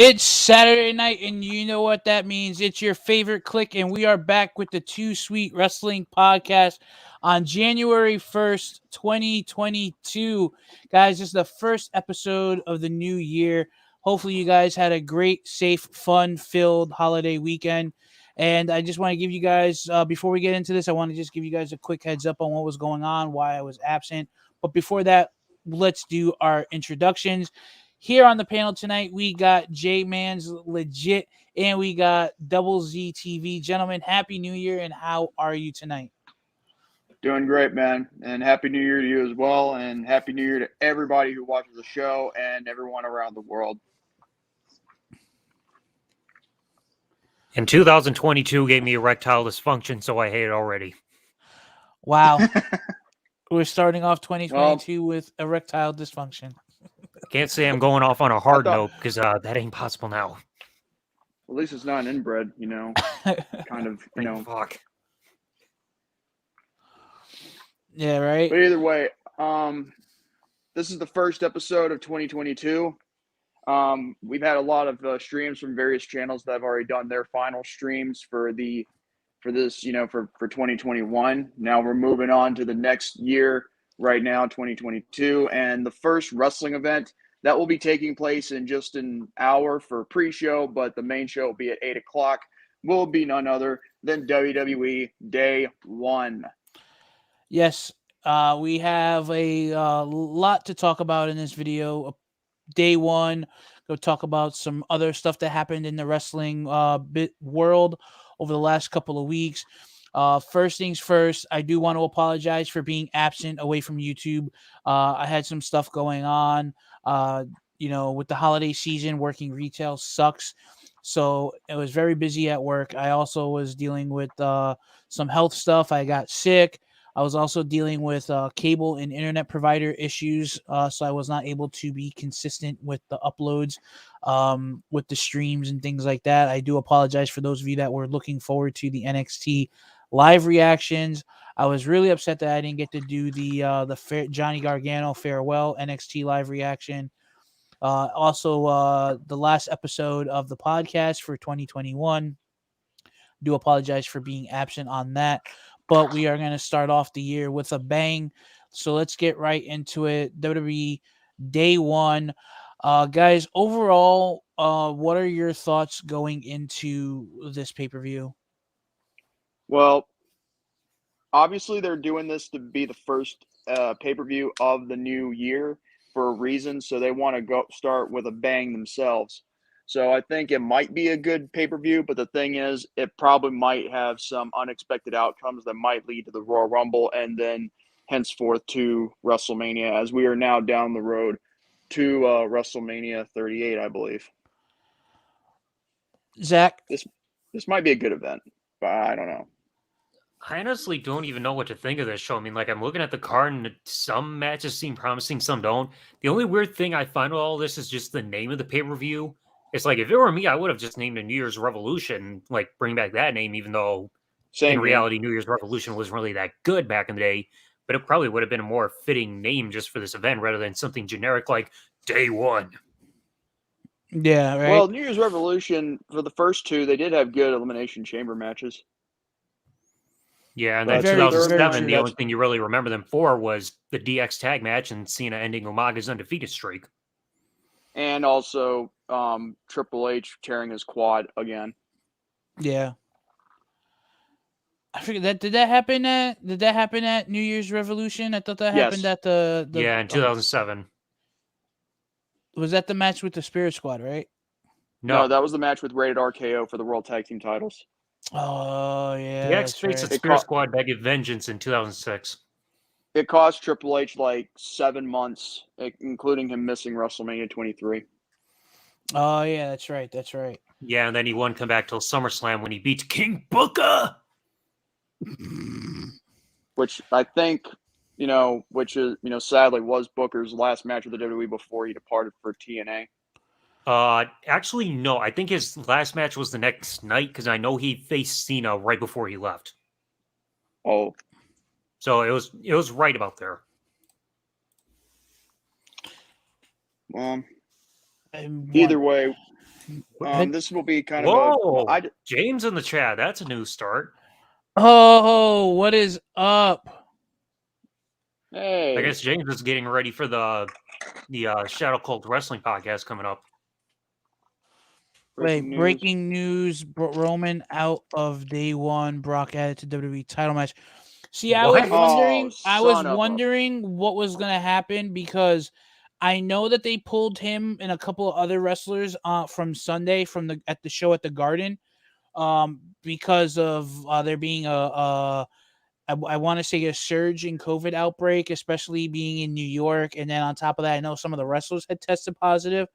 It's Saturday night, and you know what that means. It's your favorite click, and we are back with the Too Sweet Wrestling Podcast on January 1st, 2022. Guys, this is the first episode of the new year. Hopefully, you guys had a great, safe, fun-filled holiday weekend. And I just want to give you guys, before we get into this, I want to just give you guys a quick heads up on what was going on, why I was absent. But before that, let's do our introductions. Here on the panel tonight, we got J-Man's Legit, and we got Double Z TV. Gentlemen, Happy New Year, and how are you tonight? Doing great, man. And Happy New Year to you as well. And Happy New Year to everybody who watches the show and everyone around the world. And 2022 gave me erectile dysfunction, so I hate it already. Wow. We're starting off 2022 with erectile dysfunction. Can't say I'm going off on a hard note because that ain't possible now. At least it's not an inbred, kind of, Fuck. Yeah, right? But either way, this is the first episode of 2022. We've had a lot of streams from various channels that have already done their final streams for this, for 2021. Now we're moving on to the next year right now, 2022, and the first wrestling event that will be taking place in just an hour for pre-show, but the main show will be at 8 o'clock, will be none other than WWE Day 1. Yes, we have a lot to talk about in this video. Day 1, go talk about some other stuff that happened in the wrestling world over the last couple of weeks. First things first, I do want to apologize for being absent away from YouTube. I had some stuff going on. With the holiday season, working retail sucks. So it was very busy at work. I also was dealing with some health stuff. I got sick. I was also dealing with cable and internet provider issues, so I was not able to be consistent with the uploads, with the streams and things like that. I do apologize for those of you that were looking forward to the NXT live reactions. I was really upset that I didn't get to do the Johnny Gargano farewell NXT live reaction. Also, the last episode of the podcast for 2021. Do apologize for being absent on that. But we are going to start off the year with a bang. So let's get right into it. WWE Day 1. Guys, overall, what are your thoughts going into this pay-per-view? Well, obviously they're doing this to be the first pay-per-view of the new year for a reason. So they want to start with a bang themselves. So I think it might be a good pay-per-view, but the thing is, it probably might have some unexpected outcomes that might lead to the Royal Rumble and then henceforth to WrestleMania, as we are now down the road to WrestleMania 38, I believe. Zach? This might be a good event, but I don't know. I honestly don't even know what to think of this show. I mean, I'm looking at the card and some matches seem promising, some don't. The only weird thing I find with all this is just the name of the pay-per-view. It's if it were me, I would have just named it New Year's Revolution, bring back that name, even though reality, New Year's Revolution wasn't really that good back in the day. But it probably would have been a more fitting name just for this event rather than something generic like Day 1. Yeah, right. Well, New Year's Revolution, for the first two, they did have good Elimination Chamber matches. Yeah, and then 2007, the only thing you really remember them for was the DX tag match and Cena ending Umaga's undefeated streak. And also Triple H tearing his quad again. Yeah. I forget that. Did that happen at New Year's Revolution? I thought that happened at the Yeah, in 2007. Was that the match with the Spirit Squad, right? No, that was the match with Rated RKO for the World Tag Team titles. Oh, yeah. The X faced the Spirit Squad back at Vengeance in 2006. It cost Triple H 7 months, including him missing WrestleMania 23. Oh, yeah, that's right. Yeah, and then he wouldn't come back till SummerSlam when he beat King Booker. Which I think, which is, sadly was Booker's last match with the WWE before he departed for TNA. Actually, no. I think his last match was the next night because I know he faced Cena right before he left. Oh. So it was right about there. Either way, This will be kind of Whoa, James in the chat. That's a new start. Oh, what is up? Hey, I guess James is getting ready for the Shadow Cult Wrestling podcast coming up. Breaking news: Roman out of day one. Brock added to WWE title match. See, I was wondering what was gonna happen because I know that they pulled him and a couple of other wrestlers from Sunday at the show at the Garden, because of there being I want to say a surge in COVID outbreak, especially being in New York, and then on top of that, I know some of the wrestlers had tested positive.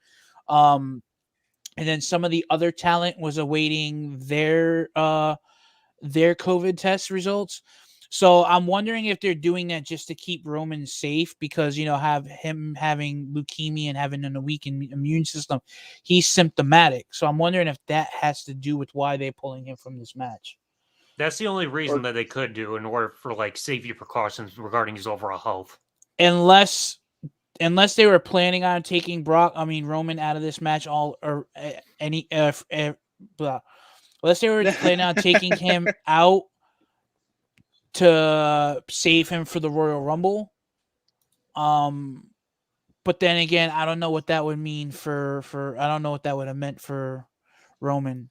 And then some of the other talent was awaiting their COVID test results. So I'm wondering if they're doing that just to keep Roman safe because, have him having leukemia and having a weak immune system, he's symptomatic. So I'm wondering if that has to do with why they're pulling him from this match. That's the only reason that they could do in order for safety precautions regarding his overall health. Unless they were planning on taking Roman out of this match unless they were planning on taking him out to save him for the Royal Rumble. But then again, I don't know what that would mean I don't know what that would have meant for Roman.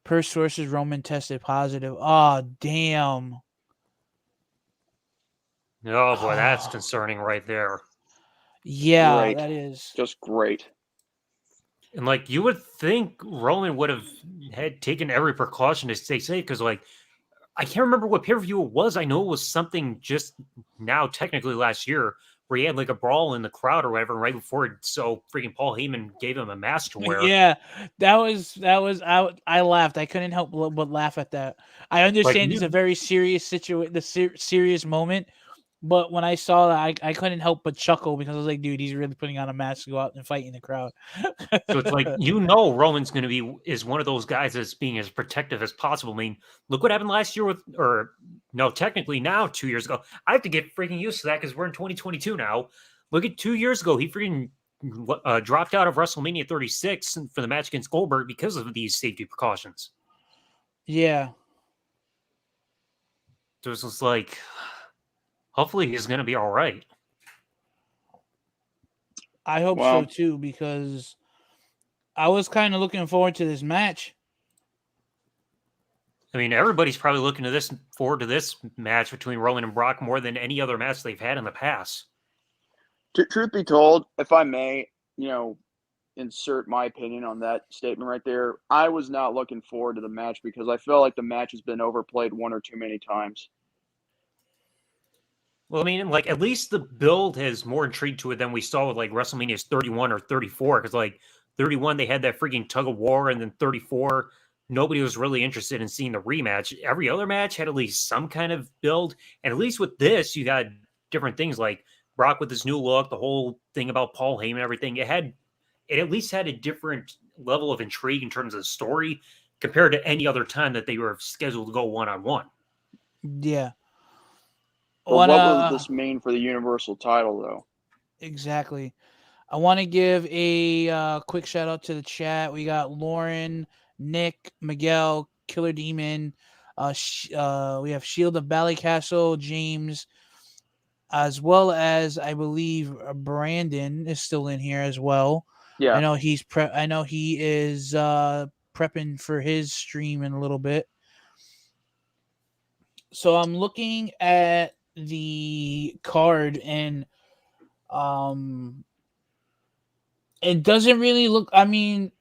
Per sources, Roman tested positive. Oh, damn. Oh boy, that's concerning right there. Yeah, great. That is just great. And you would think Roman would have had taken every precaution to stay safe because I can't remember what pay-per-view it was. I know it was something just now, technically last year, where he had a brawl in the crowd or whatever right before freaking Paul Heyman gave him a mask to wear. Yeah, that was I laughed. I couldn't help but laugh at that. I understand it's a very serious serious moment, but when I saw that, I couldn't help but chuckle because I was like, dude, he's really putting on a mask to go out and fight in the crowd. So it's Roman's going to is one of those guys that's being as protective as possible. I mean, look what happened last year technically now 2 years ago. I have to get freaking used to that because we're in 2022 now. Look at 2 years ago, he freaking dropped out of WrestleMania 36 for the match against Goldberg because of these safety precautions. Yeah. So it's just hopefully he's going to be all right. I hope so too, because I was kind of looking forward to this match. I mean, everybody's probably looking forward to this match between Roman and Brock more than any other match they've had in the past. Truth be told, if I may, insert my opinion on that statement right there. I was not looking forward to the match because I feel like the match has been overplayed one or too many times. Well, I mean, at least the build has more intrigue to it than we saw with WrestleMania's 31 or 34. Because 31, they had that freaking tug of war, and then 34, nobody was really interested in seeing the rematch. Every other match had at least some kind of build, and at least with this, you got different things like Brock with his new look, the whole thing about Paul Heyman, everything. It at least had a different level of intrigue in terms of the story compared to any other time that they were scheduled to go one-on-one. Yeah. But what will this mean for the Universal title, though? Exactly. I want to give a quick shout out to the chat. We got Lauren, Nick, Miguel, Killer Demon. We have Shield of Ballycastle, James, as well as I believe Brandon is still in here as well. Yeah, I know he is prepping for his stream in a little bit. So I'm looking at the card and it doesn't really look. I mean,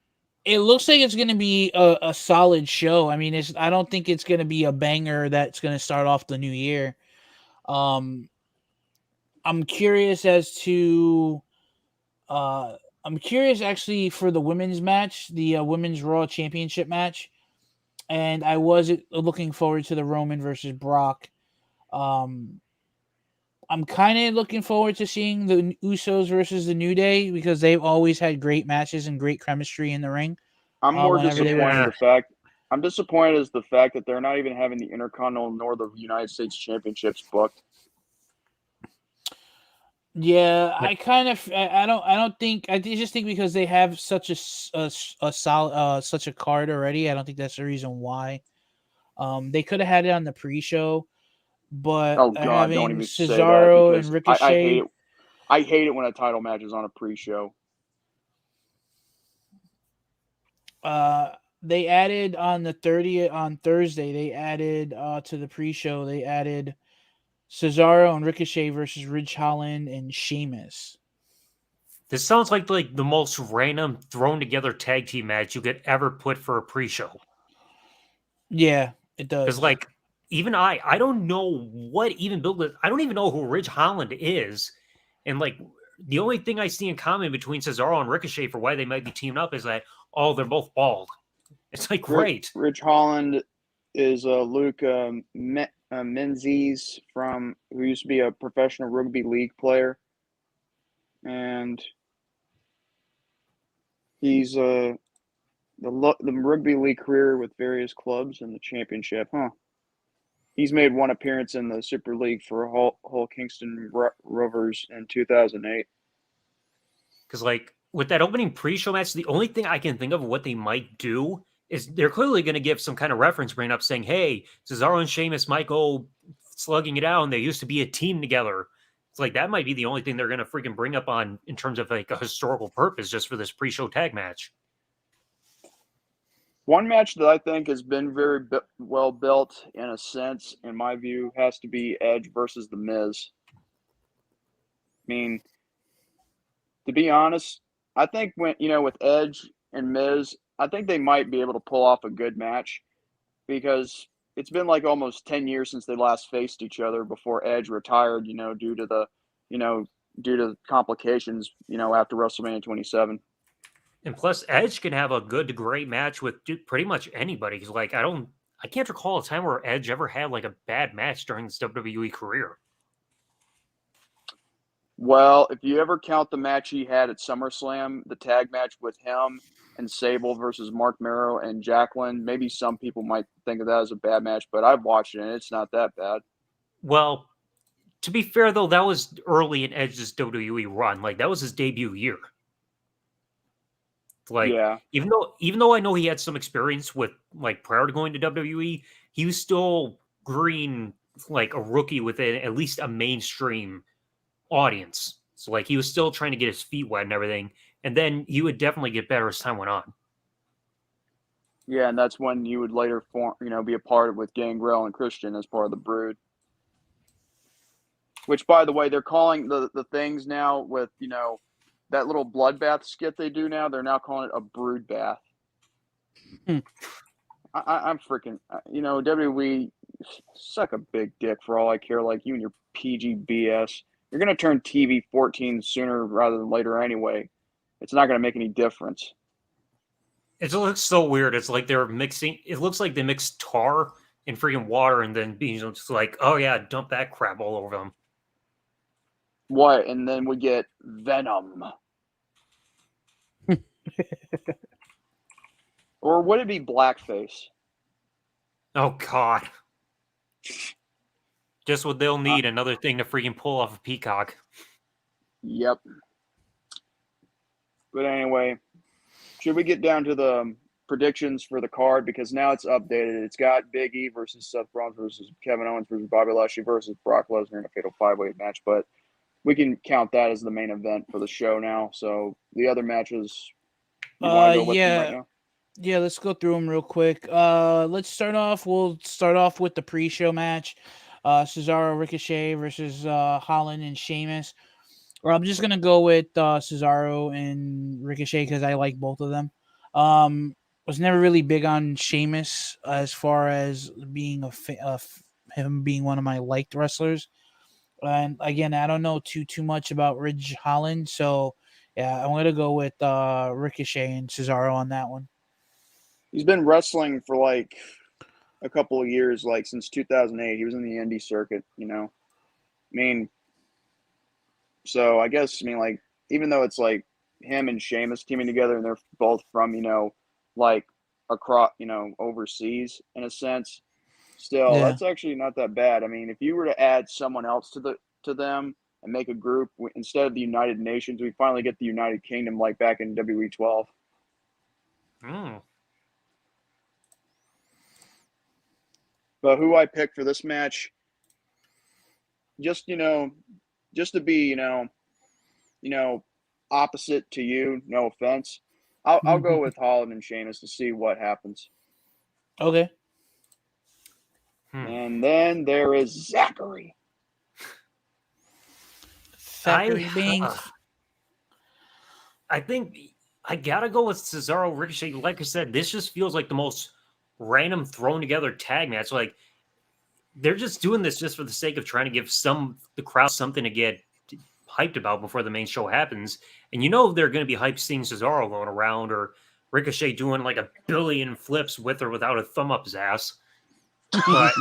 it looks like it's going to be a solid show. I mean, I don't think it's going to be a banger that's going to start off the new year. I'm curious as to. I'm curious actually for the women's match, the women's Raw Championship match, and I was looking forward to the Roman versus Brock. I'm kind of looking forward to seeing the Usos versus the New Day because they've always had great matches and great chemistry in the ring. I'm more disappointed I'm disappointed as the fact that they're not even having the Intercontinental nor the United States Championships booked. Yeah, Like, I don't think I just think because they have such a solid such a card already. I don't think that's the reason why. They could have had it on the pre-show, but Oh God, don't having even say that Cesaro and because I hate Ricochet, it. I hate it when a title match is on a pre-show. they added on the 30th on Thursday. They added to the pre-show. They added Cesaro and Ricochet versus Ridge Holland and Sheamus. this sounds like the most random thrown together tag team match you could ever put for a pre-show. Yeah, it Because does. like even I don't know what even build it. I don't even know who Ridge Holland is, and like the only thing I see in common between Cesaro and Ricochet for why they might be teaming up is that they're both bald. It's like great. Rich Holland is Luke Menzies from who used to be a professional rugby league player, and he's the rugby league career with various clubs and the championship. Huh. He's made one appearance in the Super League for Hull Kingston Rovers in 2008. Because like with that opening pre-show match, the only thing I can think of what they might do is they're clearly going to give some kind of reference bring up saying, "Hey, Cesaro and Sheamus might go slugging it out, and they used to be a team together." It's like that might be the only thing they're going to freaking bring up on in terms of like a historical purpose just for this pre-show tag match. One match that I think has been very well built in a sense, in my view, has to be Edge versus The Miz. I mean, to be honest, I think with Edge and Miz, I think they might be able to pull off a good match because it's been like almost 10 years since they last faced each other before Edge retired, you know, due to complications, after WrestleMania 27. And plus, Edge can have a good to great match with pretty much anybody. Because like I can't recall a time where Edge ever had like a bad match during his WWE career. Well, if you ever count the match he had at SummerSlam, the tag match with him and Sable versus Mark Merrow and Jacqueline, maybe some people might think of that as a bad match, but I've watched it and it's not that bad. Well, to be fair though, that was early in Edge's WWE run. Like that was his debut year. Like Yeah. even though I know he had some experience with like prior to going to WWE, he was still green like a rookie within at least a mainstream audience. So like he was still trying to get his feet wet and everything. And then he would definitely get better as time went on. Yeah, and that's when you would later be a part of with Gangrel and Christian as part of the Brood. Which, by the way, they're calling the things now with that little bloodbath skit they do now. They're now calling it a brood bath. Hmm. I'm freaking WWE suck a big dick for all I care. Like you and your PG BS. You're gonna turn TV 14 sooner rather than later anyway. It's not gonna make any difference. It looks so weird. It's like they're mixing. It looks like they mixed tar and freaking water, and then being just like, oh yeah, dump that crap all over them. What? And then we get Venom. Or would it be blackface? Oh god, just what they'll need. Another thing to freaking pull off a Peacock. Yep. But anyway, should we get down to the predictions for the card? Because now it's updated. It's got Big E versus Seth Rollins versus Kevin Owens versus Bobby Lashley versus Brock Lesnar in a fatal 5-way match. But we can count that as the main event for the show now. So the other matches, you want to go with them right now? Yeah, let's go through them real quick. Let's start off. We'll start off with the pre-show match. Cesaro Ricochet versus Holland and Sheamus. Or I'm just gonna go with Cesaro and Ricochet because I like both of them. Was never really big on Sheamus as far as being him being one of my liked wrestlers. And again, I don't know too much about Ridge Holland, so yeah, I'm gonna go with Ricochet and Cesaro on that one. He's been wrestling for like a couple of years, like since 2008. He was in the indie circuit, I mean, so I guess, like, even though it's like him and Sheamus teaming together and they're both from, like across, overseas in a sense, still, Yeah. that's actually not that bad. I mean, if you were to add someone else to them and make a group instead of the United Nations. We finally get the United Kingdom like back in WWE 12. But who I pick for this match, just to be opposite to you. No offense. I'll go with Holland and Sheamus to see what happens. Okay. And then there is Zachary. Zachary Banks. I think I gotta go with Cesaro Ricochet. Like I said, this just feels like the most random thrown together tag match. Like they're just doing this just for the sake of trying to give the crowd something to get hyped about before the main show happens. And they're going to be hyped seeing Cesaro going around or Ricochet doing like a billion flips with or without a thumb up his ass. But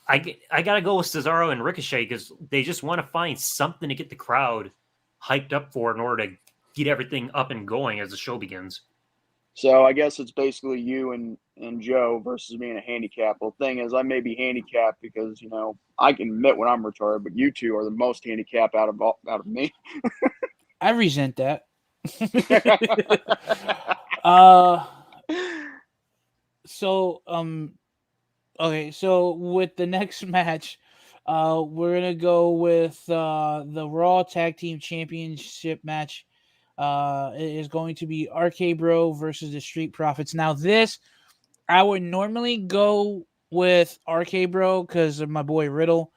I gotta go with Cesaro and Ricochet because they just want to find something to get the crowd hyped up for in order to get everything up and going as the show begins. So I guess it's basically you and Joe versus me in a handicap. Well, the thing is, I may be handicapped because I can admit when I'm retarded, but you two are the most handicapped out of me. I resent that. Okay, so with the next match, we're gonna go with the Raw Tag Team Championship match. It is going to be RK Bro versus the Street Profits. Now, this I would normally go with RK Bro because of my boy Riddle,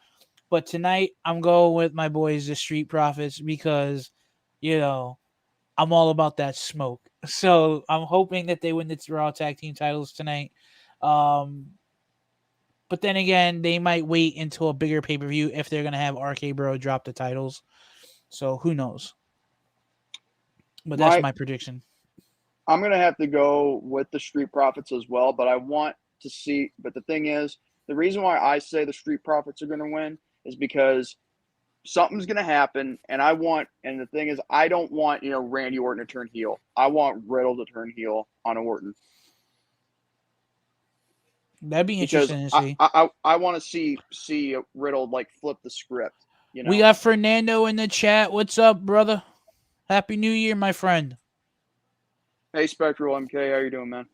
but tonight I'm going with my boys the Street Profits because I'm all about that smoke. So I'm hoping that they win the Raw Tag Team titles tonight. But then again, they might wait until a bigger pay-per-view if they're going to have RK Bro drop the titles. So who knows? But that's my prediction. I'm going to have to go with the Street Profits as well, but I want to see. But the thing is, the reason why I say the Street Profits are going to win is because something's going to happen, and the thing is, I don't want, Randy Orton to turn heel. I want Riddle to turn heel on Orton. That'd be interesting to see. I want to see Riddle flip the script. We got Fernando in the chat. What's up, brother? Happy New Year, my friend. Hey, Spectral MK, how you doing, man?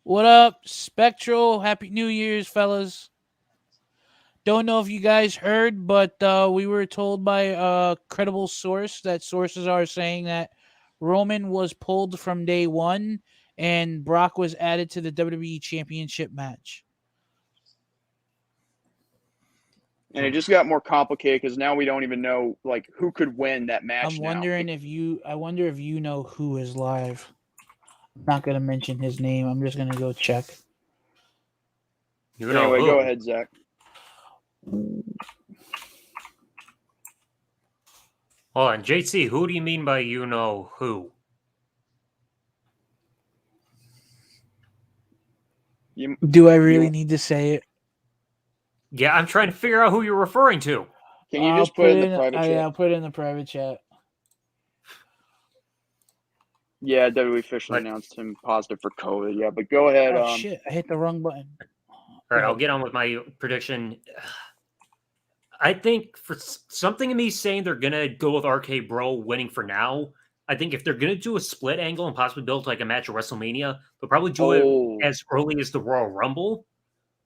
What up, Spectral? Happy New Year's, fellas. Don't know if you guys heard, but we were told by a credible source that sources are saying that Roman was pulled from day one and Brock was added to the WWE Championship match. And it just got more complicated because now we don't even know who could win that match. I wonder if you know who is live. I'm not gonna mention his name. I'm just gonna go check. Anyway, go ahead, Zach. Hold on, JC, who do you mean by who? Do I really need to say it? Yeah, I'm trying to figure out who you're referring to. Can you just put it in the private chat? Yeah, I'll put it in the private chat. Yeah, WWE officially announced him positive for COVID. Yeah, but go ahead. Oh, shit, I hit the wrong button. All right, I'll get on with my prediction. I think for something in me saying they're going to go with RK Bro winning for now, I think if they're going to do a split angle and possibly build a match at WrestleMania, they'll probably do it as early as the Royal Rumble.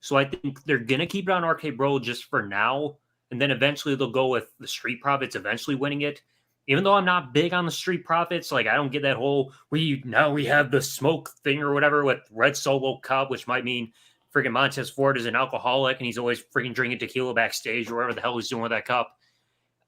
So I think they're going to keep it on RK Bro just for now. And then eventually they'll go with the Street Profits eventually winning it. Even though I'm not big on the Street Profits, I don't get that whole, we have the smoke thing or whatever with Red Solo Cup, which might mean freaking Montez Ford is an alcoholic and he's always freaking drinking tequila backstage or whatever the hell he's doing with that cup.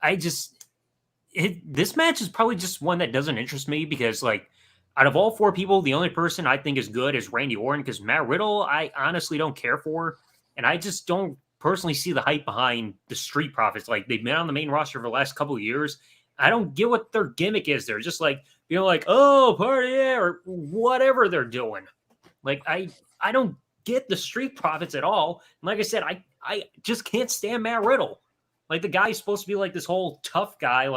This match is probably just one that doesn't interest me because out of all four people, the only person I think is good is Randy Orton because Matt Riddle, I honestly don't care for. And I just don't personally see the hype behind the Street Profits. They've been on the main roster for the last couple of years. I don't get what their gimmick is. They're just oh, party, yeah, or whatever they're doing. I don't get the Street Profits at all. And like I said, I just can't stand Matt Riddle. The guy's supposed to be this whole tough guy,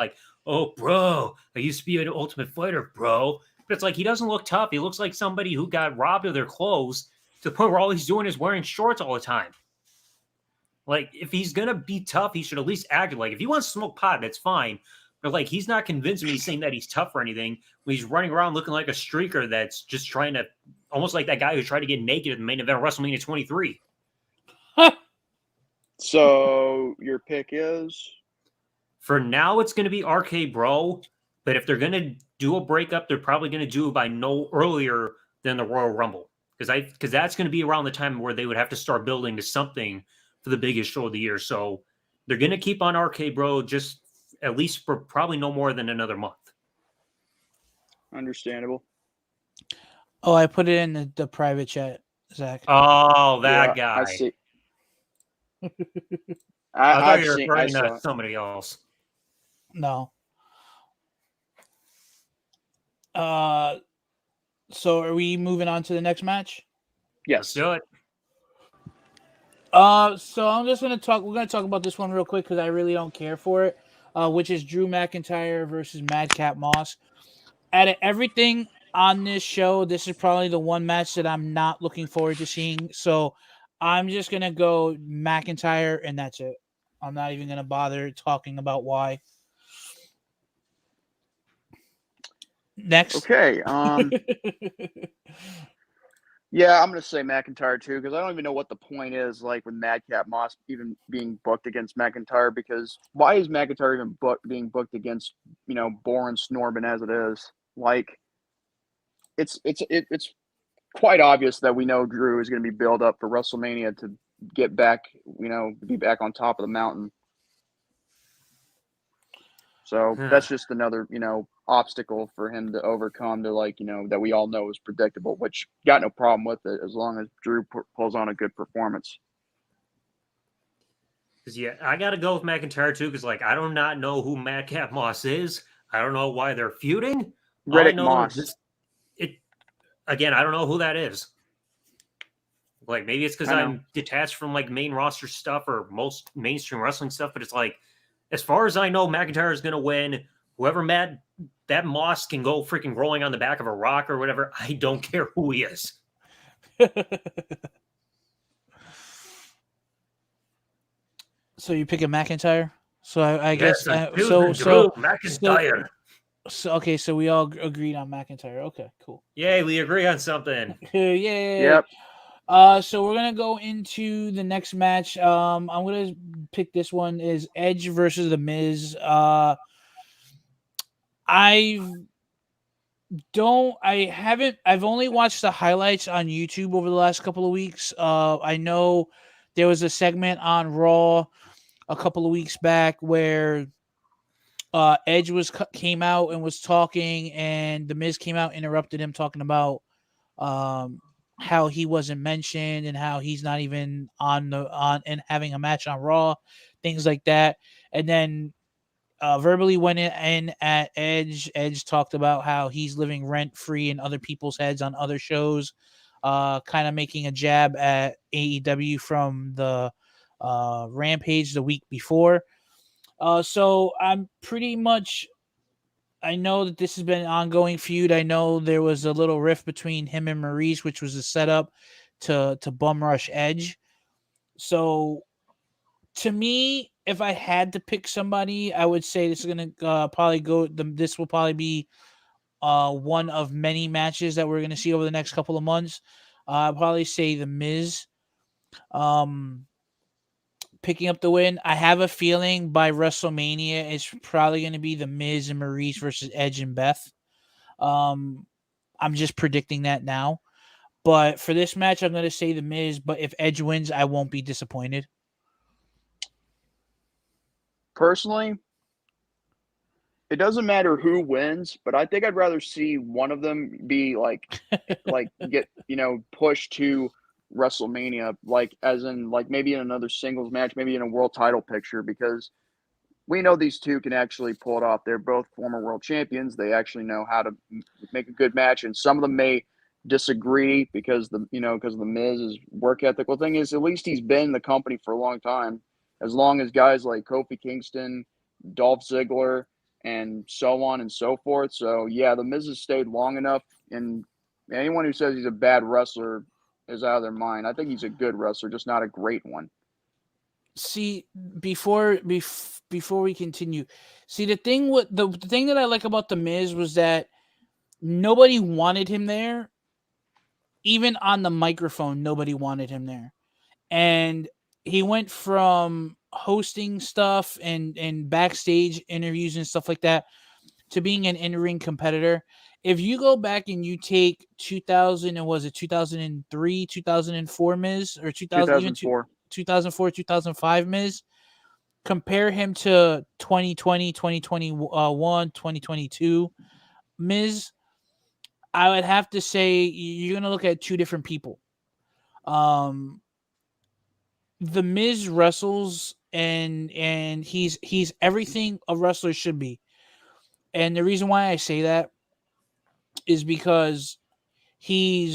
oh, bro, I used to be an Ultimate Fighter, bro. But it's he doesn't look tough. He looks like somebody who got robbed of their clothes to the point where all he's doing is wearing shorts all the time. Like, if he's gonna be tough, he should at least act like if he wants to smoke pot, that's fine. But like, he's not convincing me saying that he's tough or anything. When he's running around looking like a streaker that's just trying to, almost like that guy who tried to get naked at the main event of WrestleMania 23. So your pick is? For now, it's going to be RK Bro. But if they're going to do a breakup, they're probably going to do it by no earlier than the Royal Rumble. Because that's going to be around the time where they would have to start building to something for the biggest show of the year. So they're going to keep on RK Bro just at least for probably no more than another month. Understandable. Oh, I put it in the private chat, Zach. Oh, that guy. I see. I thought you were I referring saw to it. somebody else. No. So are we moving on to the next match? Let's Yes. do it. So I'm just gonna talk. We're gonna talk about this one real quick because I really don't care for it. Which is Drew McIntyre versus Madcap Moss. Out of everything on this show, this is probably the one match that I'm not looking forward to seeing. So I'm just gonna go McIntyre, and that's it. I'm not even gonna bother talking about why. Next. Okay. Yeah, I'm going to say McIntyre too, because I don't even know what the point is, like, with Madcap Moss even being booked against McIntyre, because why is McIntyre even being booked against, Boren Snorbin as it is? Like, it's quite obvious that we know Drew is going to be built up for WrestleMania to get back, be back on top of the mountain. So that's just another, obstacle for him to overcome to, that we all know is predictable, which got no problem with it as long as Drew pulls on a good performance. Because, yeah, I got to go with McIntyre, too, because, I do not know who Madcap Moss is. I don't know why they're feuding. Riddick Moss. Again, I don't know who that is. Maybe it's because I'm detached from, main roster stuff or most mainstream wrestling stuff, but it's as far as I know, McIntyre is going to win. Whoever that Moss can go freaking rolling on the back of a rock or whatever, I don't care who he is. So you pick a McIntyre? So I Yes, guess Drew McIntyre. So okay, so we all agreed on McIntyre. Okay, cool. Yay, we agree on something. Yay. Yep. So we're gonna go into the next match. I'm gonna pick this one is Edge versus The Miz. I've only watched the highlights on YouTube over the last couple of weeks. I know there was a segment on Raw a couple of weeks back where Edge came out and was talking, and The Miz came out, interrupted him, talking about how he wasn't mentioned and how he's not even on and having a match on Raw, things like that. And then verbally went in at Edge. Edge talked about how he's living rent free in other people's heads on other shows, kind of making a jab at AEW from the Rampage the week before. So I'm pretty much. I know that this has been an ongoing feud. I know there was a little rift between him and Maurice, which was a setup to bum rush Edge. So, to me, if I had to pick somebody, I would say this is gonna probably go. This will probably be one of many matches that we're gonna see over the next couple of months. I'll probably say The Miz. Picking up the win. I have a feeling by WrestleMania it's probably going to be The Miz and Maurice versus Edge and Beth. I'm just predicting that now. But for this match, I'm going to say The Miz. But if Edge wins, I won't be disappointed. Personally, it doesn't matter who wins, but I think I'd rather see one of them be get pushed to WrestleMania, as in maybe in another singles match, maybe in a world title picture, because we know these two can actually pull it off. They're both former world champions. They actually know how to make a good match, and some of them may disagree because of the Miz's work ethic. Well, the thing is, at least he's been in the company for a long time. As long as guys like Kofi Kingston, Dolph Ziggler, and so on and so forth. So yeah, the Miz has stayed long enough, and anyone who says he's a bad wrestler is out of their mind. I think he's a good wrestler, just not a great one. See, before we continue, see the thing with the thing that I like about the Miz was that nobody wanted him there. Even on the microphone, nobody wanted him there. And he went from hosting stuff and backstage interviews and stuff like that to being an in-ring competitor. If you go back and you take 2000 and was it 2003, 2004 Miz or 2000 even 2004. 2004, 2005 Miz, compare him to 2020, 2021, 2022 Miz, I would have to say you're going to look at two different people. Um the Miz wrestles and he's everything a wrestler should be. And the reason why I say that is because he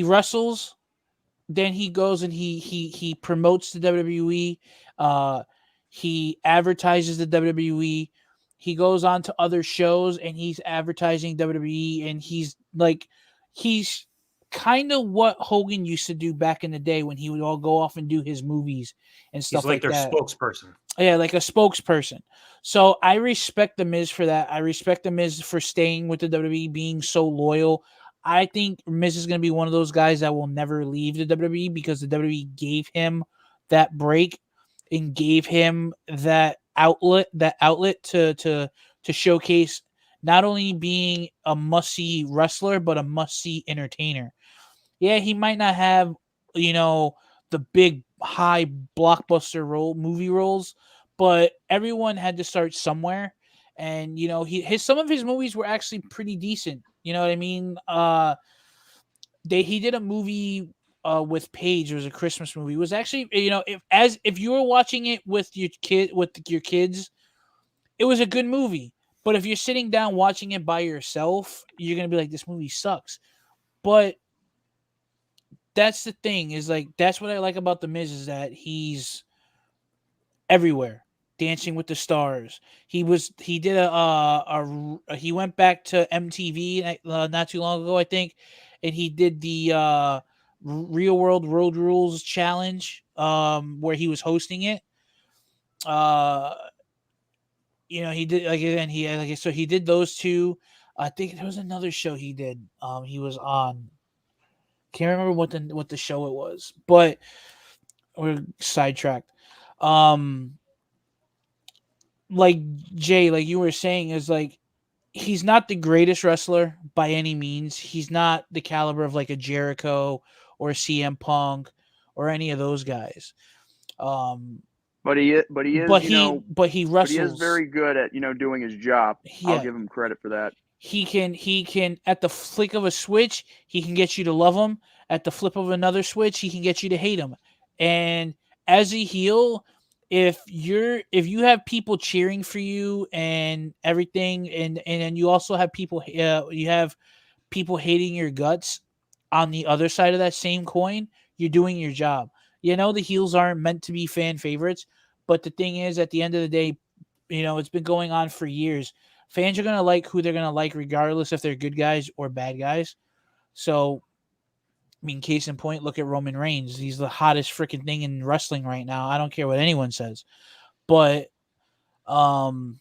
wrestles, then he goes and he promotes the WWE, he advertises the WWE, he goes on to other shows and he's advertising WWE, and he's kind of what Hogan used to do back in the day when he would all go off and do his movies and He's stuff like like their that. spokesperson. Yeah, like a spokesperson. So I respect the Miz for that. I respect the Miz for staying with the WWE, being so loyal. I think Miz is going to be one of those guys that will never leave the WWE because the WWE gave him that break and gave him that outlet to showcase not only being a must-see wrestler but a must-see entertainer. Yeah, he might not have, the big high blockbuster movie roles, but everyone had to start somewhere. And his some of his movies were actually pretty decent. You know what I mean? He did a movie with Paige. It was a Christmas movie. It was actually, if you were watching it with your kids, it was a good movie. But if you're sitting down watching it by yourself, you're gonna be like, this movie sucks. But that's the thing, is like, that's what I like about the Miz, is that he's everywhere, Dancing with the Stars. He did he went back to MTV not too long ago, I think, and he did the Real World Road Rules challenge, where he was hosting it. uh he did, like, again, so he did those two. I think there was another show he did, he was on. Can't remember what the show it was, but we're sidetracked. Um, like Jay, like you were saying, is like, he's not the greatest wrestler by any means. He's not the caliber of like a Jericho or a CM Punk or any of those guys. Um, But he is, but he but he is wrestles. very good at doing his job. I'll Yeah, give him credit for that. he can at the flick of a switch, he can get you to love him. At the flip of another switch, he can get you to hate him. And as a heel, if you have people cheering for you and everything, and then you also have people hating your guts on the other side of that same coin, you're doing your job. The heels aren't meant to be fan favorites, but the thing is, at the end of the day, it's been going on for years. Fans are going to like who they're going to like, regardless if they're good guys or bad guys. So, I mean, case in point, look at Roman Reigns. He's the hottest freaking thing in wrestling right now. I don't care what anyone says. But, um,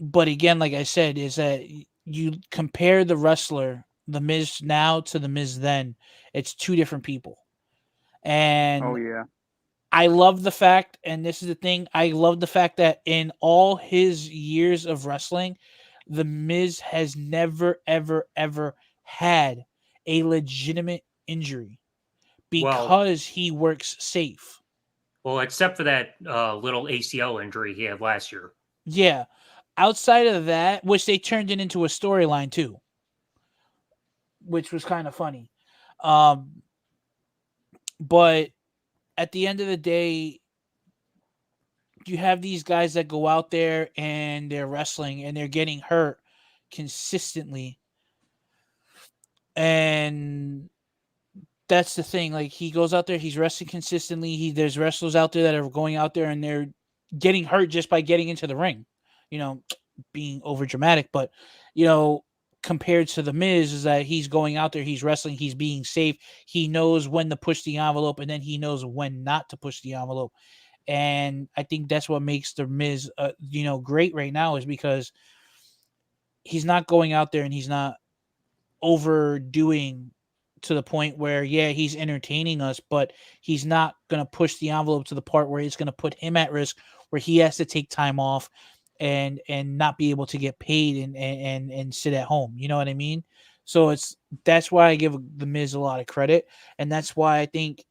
but again, like I said, is that you compare the wrestler, the Miz now to the Miz then. It's two different people. Oh And yeah. I love the fact, and this is the thing, I love the fact that in all his years of wrestling, the Miz has never, ever, ever had a legitimate injury Well, because he works safe. except for that little ACL injury he had last year. Yeah. Outside of that, which they turned it into a storyline too, which was kind of funny. Um, but at the end of the day, you have these guys that go out there and they're wrestling and they're getting hurt consistently. And that's the thing. Like, he goes out there, he's wrestling consistently. There's wrestlers out there that are going out there and they're getting hurt just by getting into the ring. You know, being over dramatic, but you know, compared to the Miz is that he's going out there, he's wrestling, he's being safe. He knows when to push the envelope, and then he knows when not to push the envelope. And I think that's what makes the Miz, great right now, is because he's not going out there and he's not overdoing to the point where, yeah, he's entertaining us, but he's not going to push the envelope to the part where it's going to put him at risk, where he has to take time off and not be able to get paid and sit at home. You know what I mean? So that's why I give the Miz a lot of credit, and that's why I think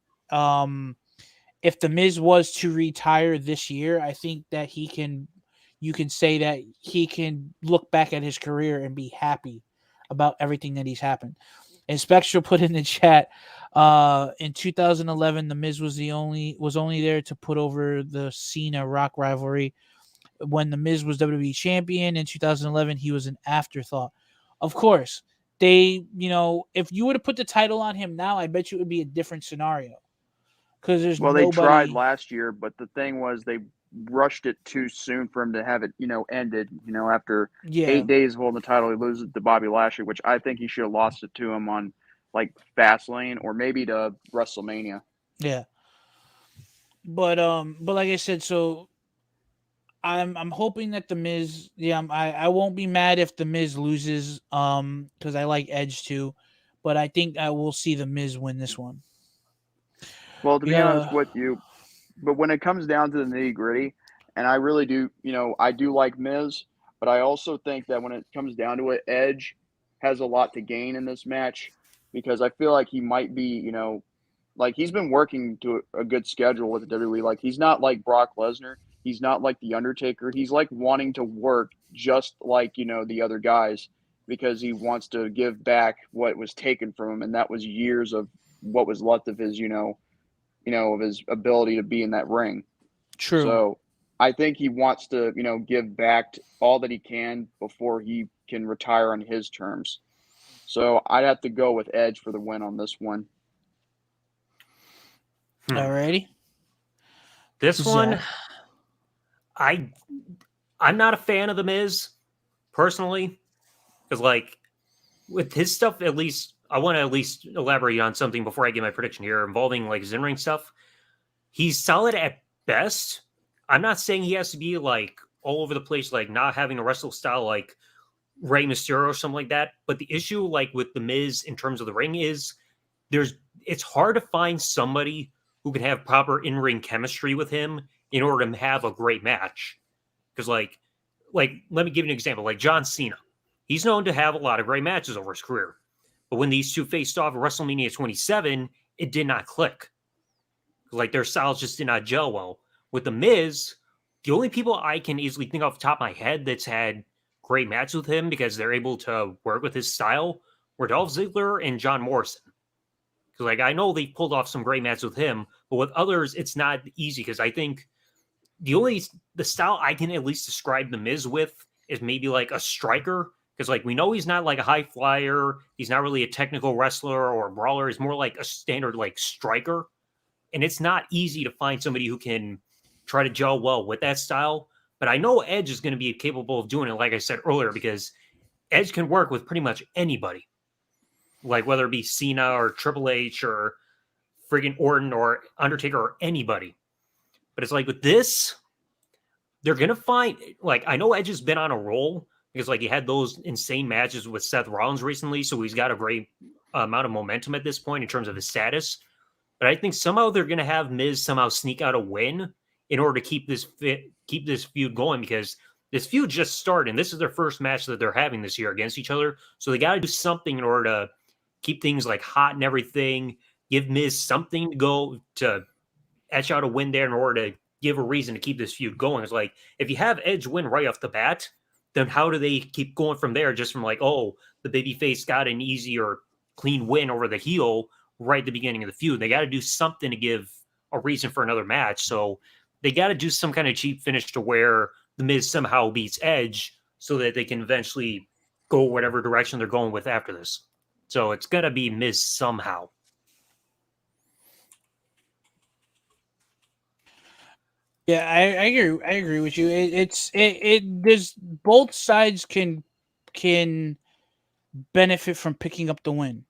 if the Miz was to retire this year, I think that you can say that he can look back at his career and be happy about everything that he's happened. And Spectral put in the chat, in 2011, the Miz was only there to put over the Cena Rock rivalry. When the Miz was WWE champion in 2011, he was an afterthought. Of course, if you were to put the title on him now, I bet you it would be a different scenario. Because there's They tried nobody. last year, but the thing was they rushed it too soon for him to have it, ended. After Yeah, 8 days of holding the title, he loses it to Bobby Lashley, which I think he should have lost it to him on like Fastlane or maybe to WrestleMania. yeah. But like I said, so I'm hoping that the Miz, yeah, I won't be mad if the Miz loses, because I like Edge too, but I think I will see the Miz win this one. Well, to be honest Yeah, with you, but when it comes down to the nitty gritty, and I really do, I do like Miz, but I also think that when it comes down to it, Edge has a lot to gain in this match because I feel like he might be, like he's been working to a good schedule with the WWE. Like he's not like Brock Lesnar. He's not like The Undertaker. He's like wanting to work just like, the other guys because he wants to give back what was taken from him. And that was years of what was left of his, of his ability to be in that ring. true. So I think he wants to, give back all that he can before he can retire on his terms. So I'd have to go with Edge for the win on this one. Alrighty. This one, Zach. I'm not a fan of the Miz personally, because like with his stuff, at least I want to at least elaborate on something before I get my prediction here involving like his in-ring stuff. He's solid at best. I'm not saying he has to be like all over the place, like not having a wrestle style like Rey Mysterio or something like that. But the issue, like with the Miz in terms of the ring, is it's hard to find somebody who can have proper in-ring chemistry with him in order to have a great match. Because like let me give you an example. Like John Cena, he's known to have a lot of great matches over his career, but when these two faced off at WrestleMania 27, it did not click. Like their styles just did not gel well. With the Miz, the only people I can easily think off the top of my head that's had great matches with him because they're able to work with his style were Dolph Ziggler and John Morrison. Because like I know they pulled off some great matches with him, but with others it's not easy because I think the style I can at least describe the Miz with is maybe like a striker. Because like we know he's not like a high flyer, he's not really a technical wrestler or a brawler. He's more like a standard like striker, and it's not easy to find somebody who can try to gel well with that style. But I know Edge is going to be capable of doing it, like I said earlier, because Edge can work with pretty much anybody, like whether it be Cena or Triple H or friggin' Orton or Undertaker or anybody. But it's like with this, they're going to find, like, I know Edge has been on a roll because, like, he had those insane matches with Seth Rollins recently. So he's got a great amount of momentum at this point in terms of his status. But I think somehow they're going to have Miz somehow sneak out a win in order to keep this feud going because this feud just started. And this is their first match that they're having this year against each other. So they got to do something in order to keep things like hot and everything. Give Miz something to go to etch out a win there in order to give a reason to keep this feud going. It's like if you have Edge win right off the bat, then how do they keep going from there? Just from like, oh, the babyface got an easy or clean win over the heel right at the beginning of the feud. They got to do something to give a reason for another match. So they got to do some kind of cheap finish to where the Miz somehow beats Edge so that they can eventually go whatever direction they're going with after this. So it's going to be Miz somehow. Yeah, I agree. I agree with you. There's both sides can benefit from picking up the win.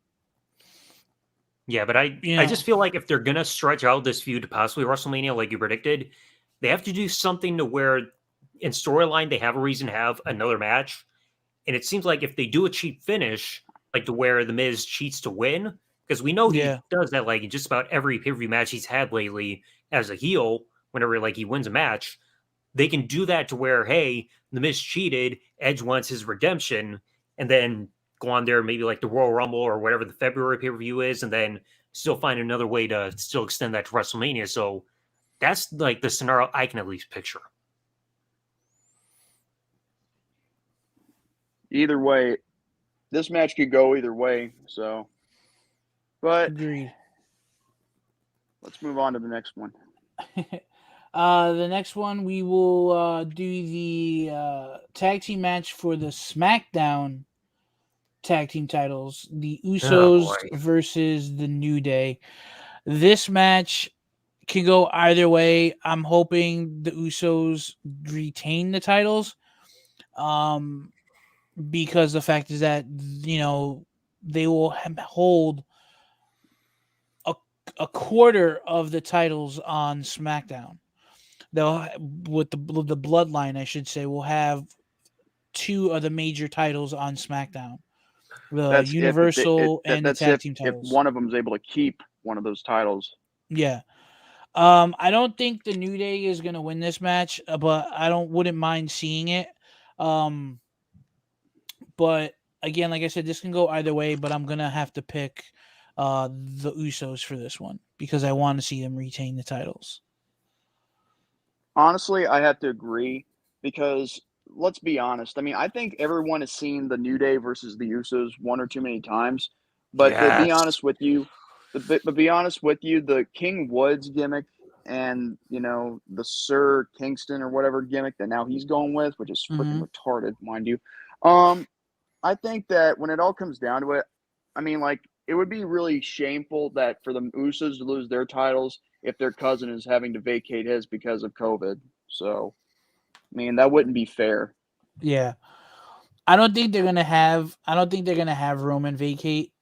Yeah, but I just feel like if they're gonna stretch out this feud to possibly WrestleMania, like you predicted, they have to do something to where in storyline they have a reason to have another match. And it seems like if they do a cheap finish, like to where the Miz cheats to win, because we know he does that like in just about every pay-per-view match he's had lately as a heel, whenever like he wins a match, they can do that to where, hey, the Miz cheated, Edge wants his redemption, and then go on there, maybe like the Royal Rumble or whatever the February pay-per-view is, and then still find another way to still extend that to WrestleMania. So that's like the scenario I can at least picture. Either way, this match could go either way. So, but agreed. Let's move on to the next one. The next one we will do the tag team match for the SmackDown tag team titles, the Usos versus the New Day. This match can go either way. I'm hoping the Usos retain the titles. Because the fact is that, you know, they will hold a quarter of the titles on SmackDown. They'll, with the bloodline, I should say, will have two of the major titles on SmackDown. The Universal and the tag team titles. If one of them is able to keep one of those titles. Yeah. I don't think the New Day is going to win this match, but wouldn't mind seeing it. But again, like I said, this can go either way, but I'm going to have to pick the Usos for this one because I want to see them retain the titles. Honestly, I have to agree because let's be honest. I mean, I think everyone has seen the New Day versus the Usos one or too many times. But to be honest with you, the King Woods gimmick and, you know, the Sir Kingston or whatever gimmick that now he's going with, which is freaking retarded, mind you. I think that when it all comes down to it, I mean, like, it would be really shameful that for the Usos to lose their titles if their cousin is having to vacate his because of COVID. So, I mean, that wouldn't be fair. Yeah. I don't think they're gonna have Roman vacate.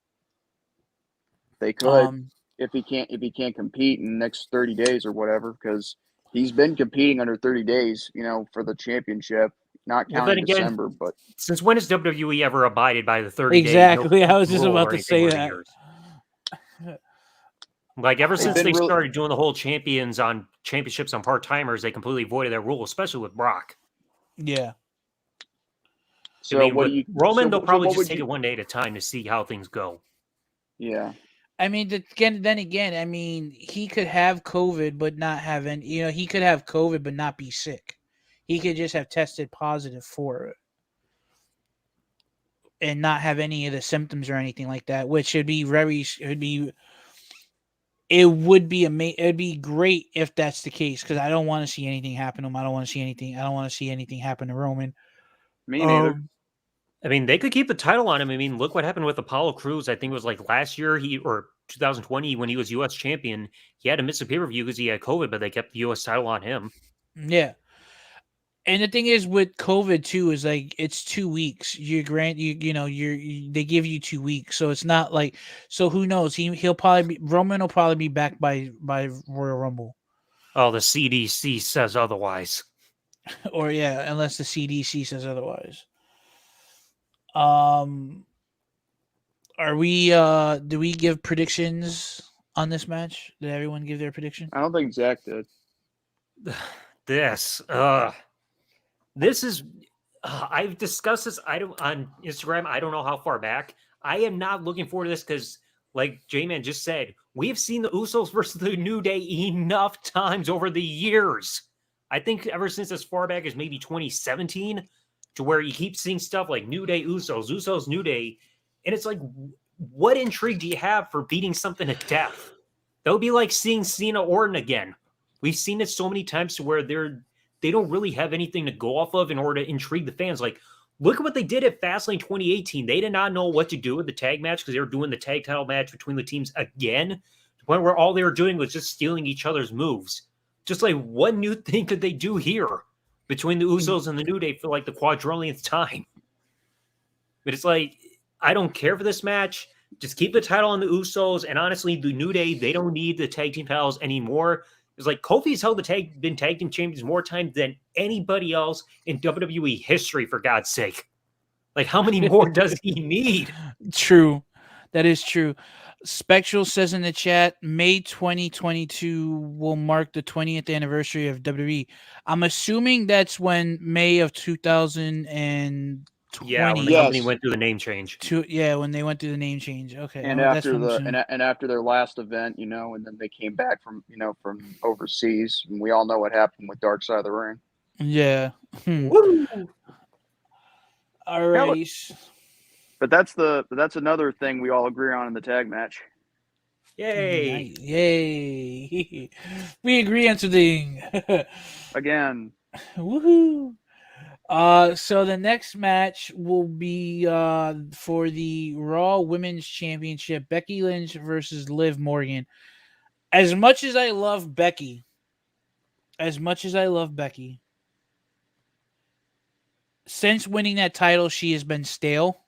They could if he can't compete in the next 30 days or whatever, because he's been competing under 30 days, you know, for the championship. Not counting December, but since when has WWE ever abided by the 30 days? Exactly, I was just about to say that. Like ever since they started doing the whole championships on part-timers, they completely voided that rule, especially with Brock. Yeah. So I mean, Roman, they'll probably just take it one day at a time to see how things go. Yeah. I mean, then again, I mean, he could have COVID but not have any. You know, he could have COVID but not be sick. He could just have tested positive for it and not have any of the symptoms or anything like that, which would be it'd be great if that's the case, because I don't want to see anything happen to him. I don't want to see anything happen to Roman. Me neither. I mean, they could keep the title on him. I mean, look what happened with Apollo Crews. I think it was like last year or 2020 when he was U.S. champion. He had to miss a pay-per-view because he had COVID, but they kept the U.S. title on him. Yeah. And the thing is with COVID too is like it's 2 weeks. They give you 2 weeks, so it's not like, so who knows? Roman will probably be back by Royal Rumble. Oh, the CDC says otherwise. Or yeah, unless the CDC says otherwise. Are we? Do we give predictions on this match? Did everyone give their prediction? I don't think Zach did. This is, I've discussed this on Instagram. I don't know how far back. I am not looking forward to this because, like J-Man just said, we have seen the Usos versus the New Day enough times over the years. I think ever since as far back as maybe 2017, to where you keep seeing stuff like New Day, Usos, New Day. And it's like, what intrigue do you have for beating something to death? That would be like seeing Cena Orton again. We've seen it so many times to where they don't really have anything to go off of in order to intrigue the fans. Like, look at what they did at Fastlane 2018. They did not know what to do with the tag match because they were doing the tag title match between the teams again, to the point where all they were doing was just stealing each other's moves. Just like, what new thing could they do here between the Usos and the New Day for like the quadrillionth time? But it's like, I don't care for this match. Just keep the title on the Usos. And honestly, the New Day, they don't need the tag team titles anymore. It's like Kofi's held been tag team champions more times than anybody else in WWE history, for God's sake. Like, how many more does he need? True. That is true. Spectral says in the chat, May 2022 will mark the 20th anniversary of WWE. I'm assuming that's when May of 2020. Yeah, when the company went through the name change. When they went through the name change. Okay. And after after their last event, and then they came back from overseas, and we all know what happened with Dark Side of the Ring. Yeah. Woo! All right. But that's another thing we all agree on in the tag match. Yay! Yay! We agree on something. Again. Woohoo! So the next match will be for the Raw Women's Championship, Becky Lynch versus Liv Morgan. As much as I love Becky, since winning that title, she has been stale.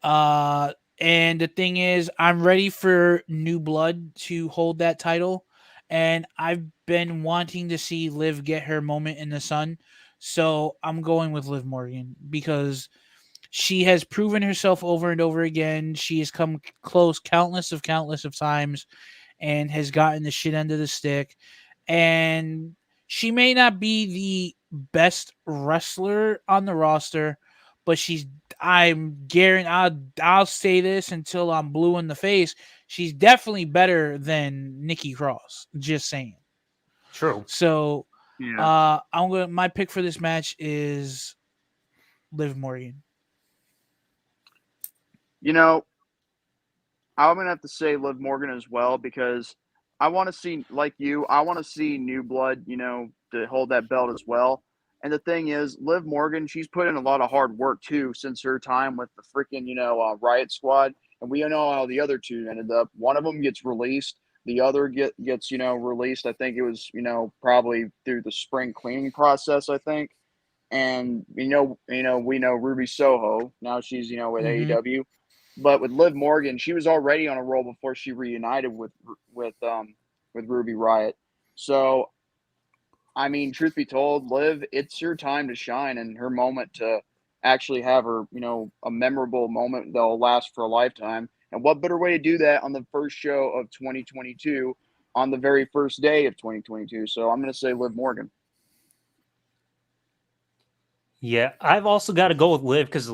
And the thing is, I'm ready for new blood to hold that title. And I've been wanting to see Liv get her moment in the sun. So I'm going with Liv Morgan because she has proven herself over and over again. She has come close countless of times and has gotten the shit end of the stick. And she may not be the best wrestler on the roster, but I'm guaranteed, I'll say this until I'm blue in the face. She's definitely better than Nikki Cross. Just saying. True. So, my pick for this match is Liv Morgan. I'm gonna have to say Liv Morgan as well because I want to see, like you, I want to see new blood, to hold that belt as well. And the thing is, Liv Morgan, she's put in a lot of hard work too since her time with the freaking, Riot Squad. And we know how the other two ended up. One of them gets released, the other gets released. I think it was probably through the spring cleaning process. I think, and we know Ruby Soho now she's with AEW, but with Liv Morgan, she was already on a roll before she reunited with Ruby Riot. So, I mean, truth be told, Liv, it's her time to shine and her moment to actually have her, a memorable moment that'll last for a lifetime. And what better way to do that on the first show of 2022, on the very first day of 2022? So I'm going to say Liv Morgan. Yeah, I've also got to go with Liv because,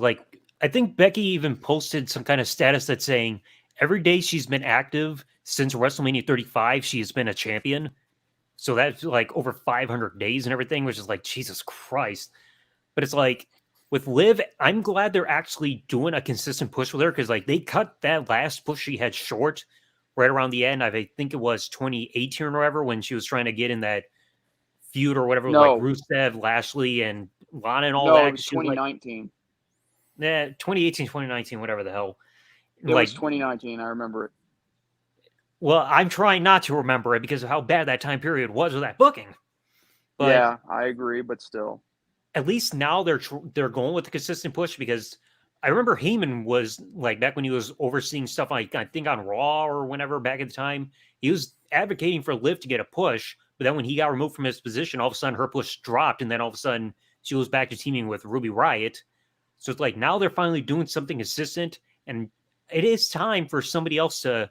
I think Becky even posted some kind of status that's saying every day she's been active since WrestleMania 35, she has been a champion. So that's over 500 days and everything, which is Jesus Christ. But it's with Liv, I'm glad they're actually doing a consistent push with her because they cut that last push she had short right around the end. I think it was 2018 or whatever when she was trying to get in that feud or whatever, with Rusev, Lashley, and Lana and all that. No, it was 2019. 2018, 2019, whatever the hell. It was 2019. I remember it. Well, I'm trying not to remember it because of how bad that time period was with that booking. But yeah, I agree, but still. At least now they're going with the consistent push because I remember Heyman was back when he was overseeing stuff I think on Raw or whenever back at the time, he was advocating for Liv to get a push, but then when he got removed from his position, all of a sudden her push dropped and then all of a sudden she was back to teaming with Ruby Riot. So it's now they're finally doing something consistent and it is time for somebody else to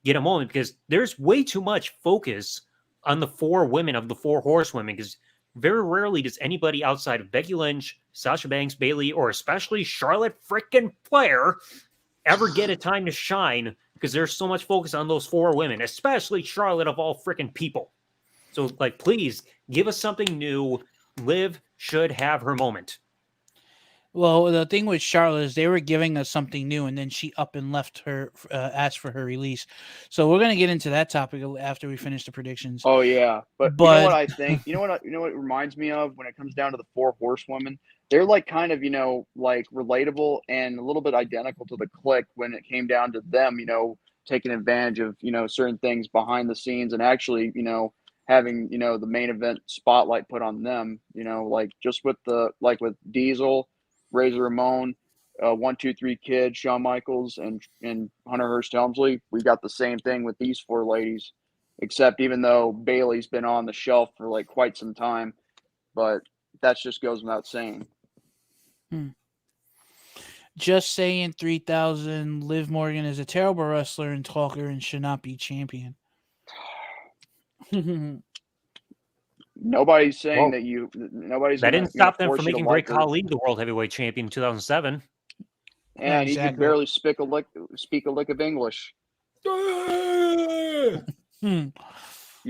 get a moment because there's way too much focus on the four women of the four horsewomen because very rarely does anybody outside of Becky Lynch, Sasha Banks, Bayley, or especially Charlotte frickin' Flair ever get a time to shine because there's so much focus on those four women, especially Charlotte of all frickin' people. So, please give us something new. Liv should have her moment. Well, the thing with Charlotte is they were giving us something new, and then she up and left her, asked for her release. So we're gonna get into that topic after we finish the predictions. Oh yeah, but you know what I think? You know what it reminds me of when it comes down to the four horsewomen? They're kind of relatable and a little bit identical to the Clique when it came down to them, taking advantage of certain things behind the scenes and actually having the main event spotlight put on them. Just with with Diesel, Razor Ramon, 1, 2, 3 Kid, Shawn Michaels, and Hunter Hearst Helmsley. We got the same thing with these 4 ladies, except even though Bailey's been on the shelf for like quite some time, but that just goes without saying. Just saying 3,000. Liv Morgan is a terrible wrestler and talker and should not be champion. Nobody's saying Well, that nobody's That gonna, didn't stop them force from you to making like Great her. Khali the World Heavyweight Champion in 2007. And he could Exactly. barely speak a lick of English. You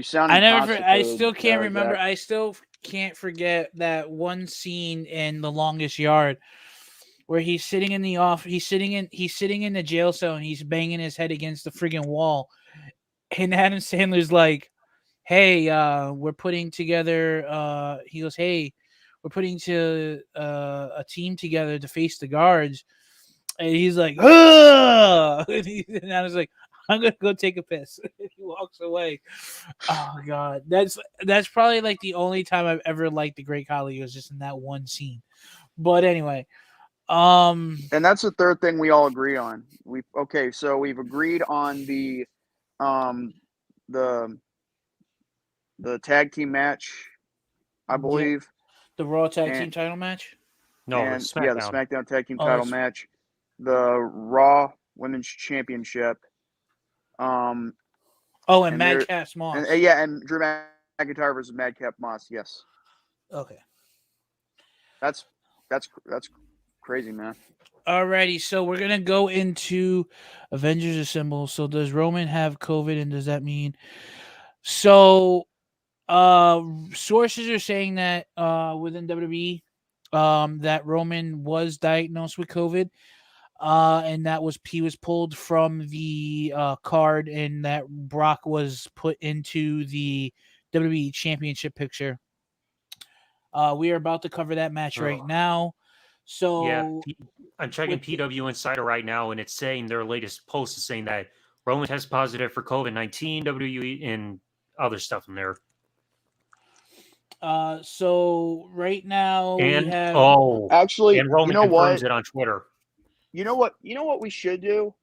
sound I still inconstipated, can't remember. Zach. I still can't forget that one scene in The Longest Yard where he's sitting in the he's sitting in the jail cell and he's banging his head against the friggin' wall. And Adam Sandler's like, "Hey, we're putting together he goes, "Hey, we're putting a team together to face the guards." And he's like, "Ugh!" And I was like, "I'm gonna go take a piss." And he walks away. Oh god, that's probably like the only time I've ever liked the Great Khali was just in that one scene. But anyway, And that's the third thing we all agree on. So we've agreed on the the tag team match, I believe. the Raw Tag Team title match. No, And the SmackDown. the SmackDown tag team Oh, title that's- match, the Raw Women's Championship. and and Madcap Moss. And Drew McIntyre versus Madcap Moss. Yes, Okay. that's crazy, man. Alrighty, so we're gonna go into Avengers Assemble. So does Roman have COVID, and does that mean so? Sources are saying that within WWE, that Roman was diagnosed with COVID, and he was pulled from the card, and that Brock was put into the WWE Championship picture. We are about to cover that match right now. So Yeah, I'm checking PW Insider right now, and it's saying their latest post is saying that Roman tested positive for COVID-19, WWE, and other stuff in there. So right now And we have actually, and Roman confirms it on Twitter. You know what we should do?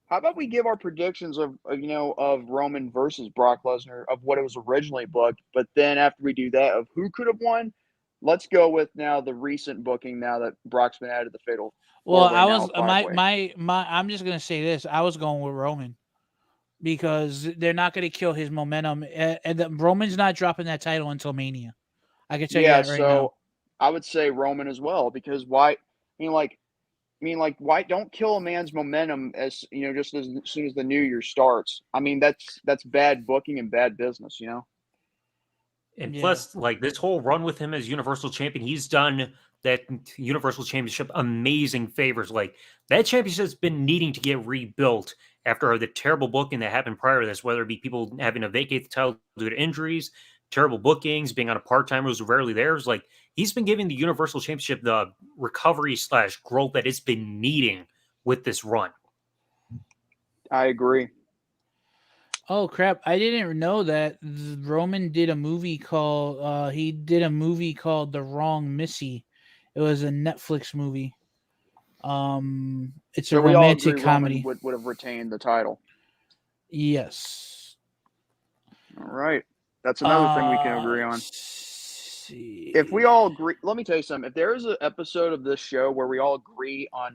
How about we give our predictions of Roman versus Brock Lesnar of what it was originally booked, but then after we do that of who could have won, let's go with now the recent booking now that Brock's been added to the fatal. Well, four-way, I now was a five-way. my I'm just gonna say this. I was going with Roman because they're not gonna kill his momentum, and Roman's not dropping that title until Mania. I can tell you that right now. I would say Roman as well because why? Why don't kill a man's momentum as just as soon as the new year starts? I mean, that's bad booking and bad business, And Yeah. plus, like this whole run with him as Universal Champion, he's done that Universal Championship amazing favors. Like that championship's been needing to get rebuilt after the terrible booking that happened prior to this, whether it be people having to vacate the title due to injuries, terrible bookings, being on a part-timer who's rarely there. It's like he's been giving the Universal Championship the recovery / growth that it's been needing with this run. I agree. Oh crap! I didn't know that Roman did a movie called he did a movie called The Wrong Missy. It was a Netflix movie. It's a we all romantic agree comedy. Roman would have retained the title. Yes. All right. That's another thing we can agree on. See. If we all agree, let me tell you something. If there is an episode of this show where we all agree on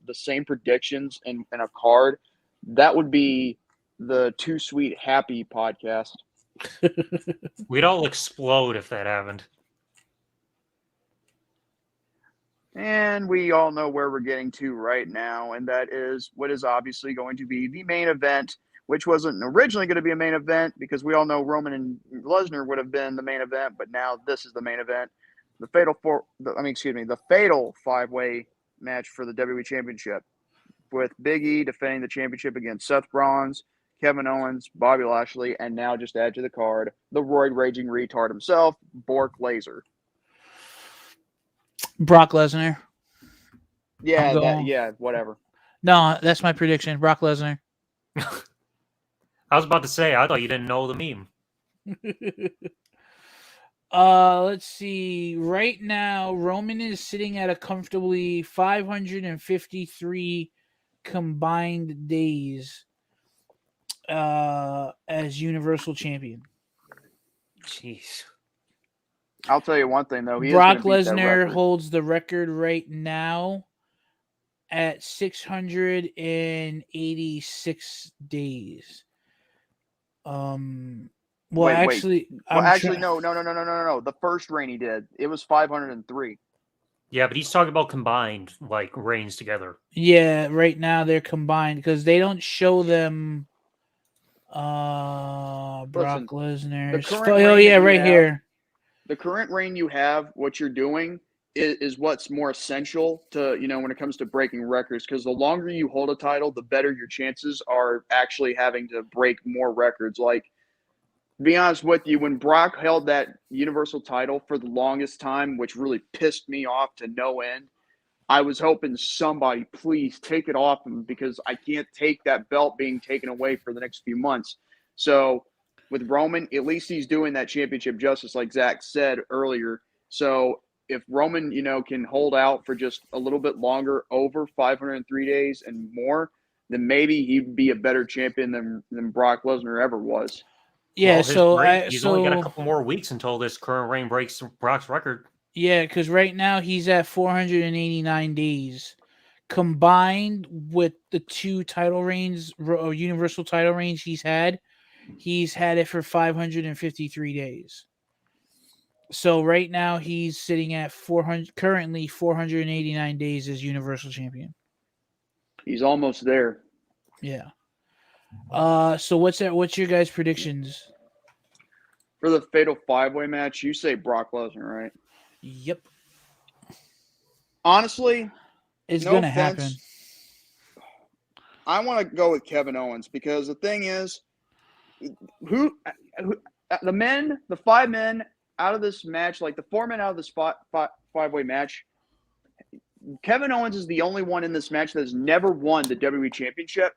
the same predictions in a card, that would be the Too Sweet Happy podcast. We'd all explode if that happened. And we all know where we're getting to right now, and that is what is obviously going to be the main event, which wasn't originally going to be a main event because we all know Roman and Lesnar would have been the main event, but now this is the main event. The fatal five-way match for the WWE Championship with Big E defending the championship against Seth Rollins, Kevin Owens, Bobby Lashley, and now just add to the card, the roid raging retard himself, Bork Laser. Brock Lesnar. Yeah, whatever. No, that's my prediction. Brock Lesnar. I was about to say, I thought you didn't know the meme. Let's see. Right now, Roman is sitting at a comfortably 553 combined days as Universal Champion. Jeez. I'll tell you one thing though, he is Brock going to beat that Lesnar record. holds the record right now at 686 days. Well, Wait. actually, No. The first reign he did, it was 503. Yeah, but he's talking about combined like reigns together. Yeah, right now they're combined because they don't show them. Brock Listen, Lesnar. current Oh reign yeah, that you right have- here. The current reign you have, what you're doing is what's more essential to, when it comes to breaking records, because the longer you hold a title, the better your chances are actually having to break more records. Like, to be honest with you, when Brock held that Universal title for the longest time, which really pissed me off to no end, I was hoping somebody please take it off him, because I can't take that belt being taken away for the next few months. So with Roman, at least he's doing that championship justice, like Zach said earlier. So if Roman, can hold out for just a little bit longer, over 503 days and more, then maybe he'd be a better champion than Brock Lesnar ever was. Yeah, Well, so he's only got a couple more weeks until this current reign breaks Brock's record. Yeah, because right now he's at 489 days. Combined with the two title reigns or Universal title reigns he's had it for 553 days. So right now he's sitting at 489 days as Universal Champion. He's almost there. Yeah. So what's your guys' predictions? For the Fatal 5-Way match, you say Brock Lesnar, right? Yep. Honestly, it's gonna happen. I want to go with Kevin Owens, because the thing is, who the 5 men out of this match, like the 4 men out of this 5-way match, Kevin Owens is the only one in this match that has never won the WWE Championship.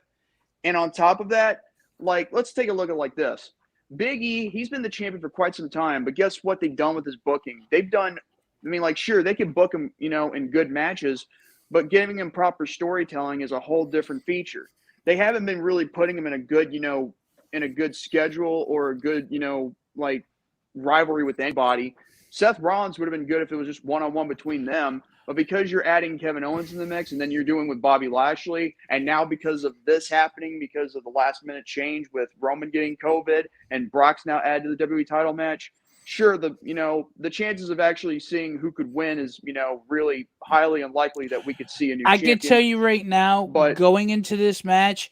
And on top of that, like, let's take a look at it like this. Big E, he's been the champion for quite some time, but guess what they've done with his booking? They've done, sure, they can book him, in good matches, but giving him proper storytelling is a whole different feature. They haven't been really putting him in a good, in a good schedule or a good, like rivalry with anybody. Seth Rollins would have been good if it was just one-on-one between them. But because you're adding Kevin Owens in the mix, and then you're doing with Bobby Lashley, and now because of this happening, because of the last-minute change with Roman getting COVID and Brock's now added to the WWE title match, sure, the chances of actually seeing who could win is, really highly unlikely that we could see a new champion. I can tell you right now, but going into this match,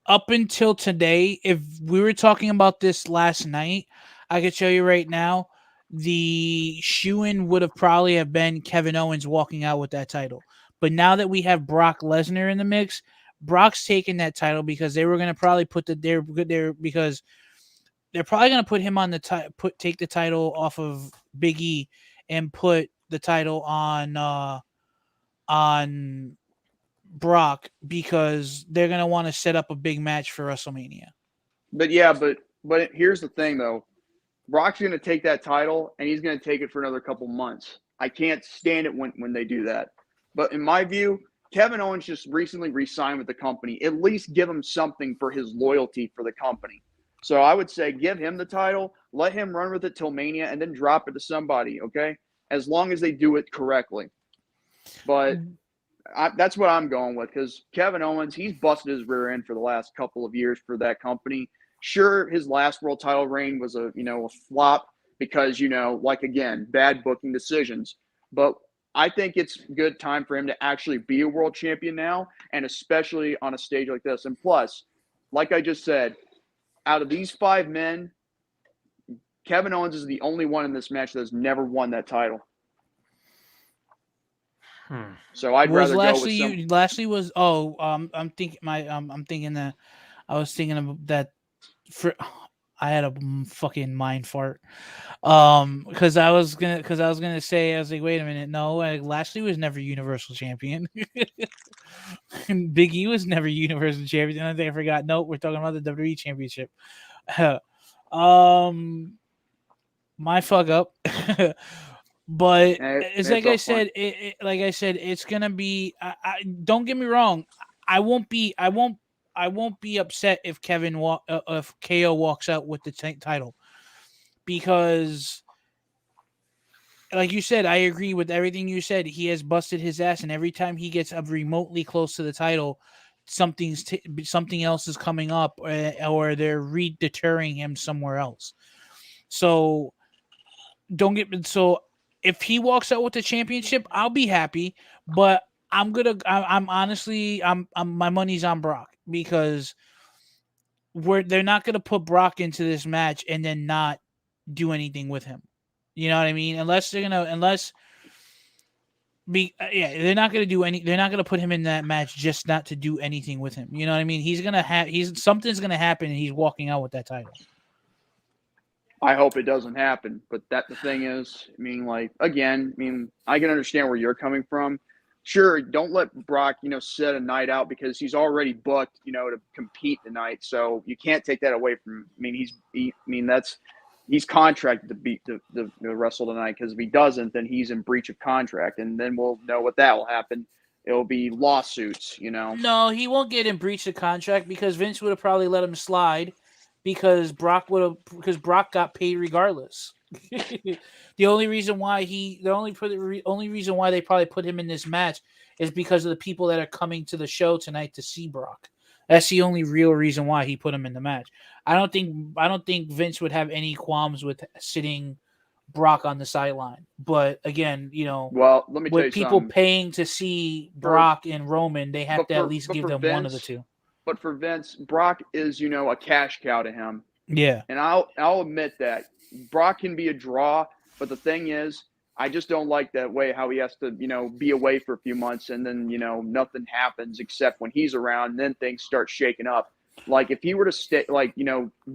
up until today, if we were talking about this last night, I could tell you right now, the shoo-in would have probably have been Kevin Owens walking out with that title. But now that we have Brock Lesnar in the mix, Brock's taking that title because they were going to probably put because they're probably going to put him on the take the title off of Big E and put the title on Brock, because they're going to want to set up a big match for WrestleMania. But here's the thing though. Brock's going to take that title, and he's going to take it for another couple months. I can't stand it when they do that. But in my view, Kevin Owens just recently re-signed with the company. At least give him something for his loyalty for the company. So I would say give him the title, let him run with it till Mania, and then drop it to somebody, okay? As long as they do it correctly. But that's what I'm going with, because Kevin Owens, he's busted his rear end for the last couple of years for that company. Sure, his last world title reign was a flop because, again, bad booking decisions. But I think it's good time for him to actually be a world champion now, and especially on a stage like this. And plus, like I just said, out of these 5 men, Kevin Owens is the only one in this match that has never won that title. So I'd rather go with some. Lashley was. I'm thinking that I was thinking of that. I had a fucking mind fart. Because I was gonna say, I was like, wait a minute, no, Lashley was never Universal Champion. And Big E was never Universal Champion. I think I forgot. Nope, we're talking about the WWE Championship. My fuck up. But it's like I all fine. said, like I said, it's gonna be. Don't get me wrong. I won't be. I won't be upset if if KO walks out with the title, because, like you said, I agree with everything you said. He has busted his ass, and every time he gets up remotely close to the title, something else is coming up, or they're deterring him somewhere else. So don't get so if he walks out with the championship, I'll be happy. But I'm honestly, my money's on Brock, because they're not gonna put Brock into this match and then not do anything with him. You know what I mean? They're not gonna do any. They're not gonna put him in that match just not to do anything with him. You know what I mean? Something's gonna happen, and he's walking out with that title. I hope it doesn't happen, but the thing is, I mean, I can understand where you're coming from. Sure, don't let Brock, set a night out, because he's already booked, to compete tonight. So you can't take that away from him. I mean, he's contracted to wrestle tonight, because if he doesn't, then he's in breach of contract, and then we'll know what that will happen. It'll be lawsuits, No, he won't get in breach of contract, because Vince would have probably let him slide, because Brock got paid regardless. The only reason why they probably put him in this match is because of the people that are coming to the show tonight to see Brock. That's the only real reason why he put him in the match. I don't think Vince would have any qualms with sitting Brock on the sideline. But again, well, let me tell you with people something. Paying to see Brock and Roman, they have to at least give them Vince, one of the two. But for Vince, Brock is, a cash cow to him. Yeah. And I'll admit that Brock can be a draw, but the thing is, I just don't like that way how he has to, be away for a few months, and then, nothing happens except when he's around, and then things start shaking up. Like, if he were to stay,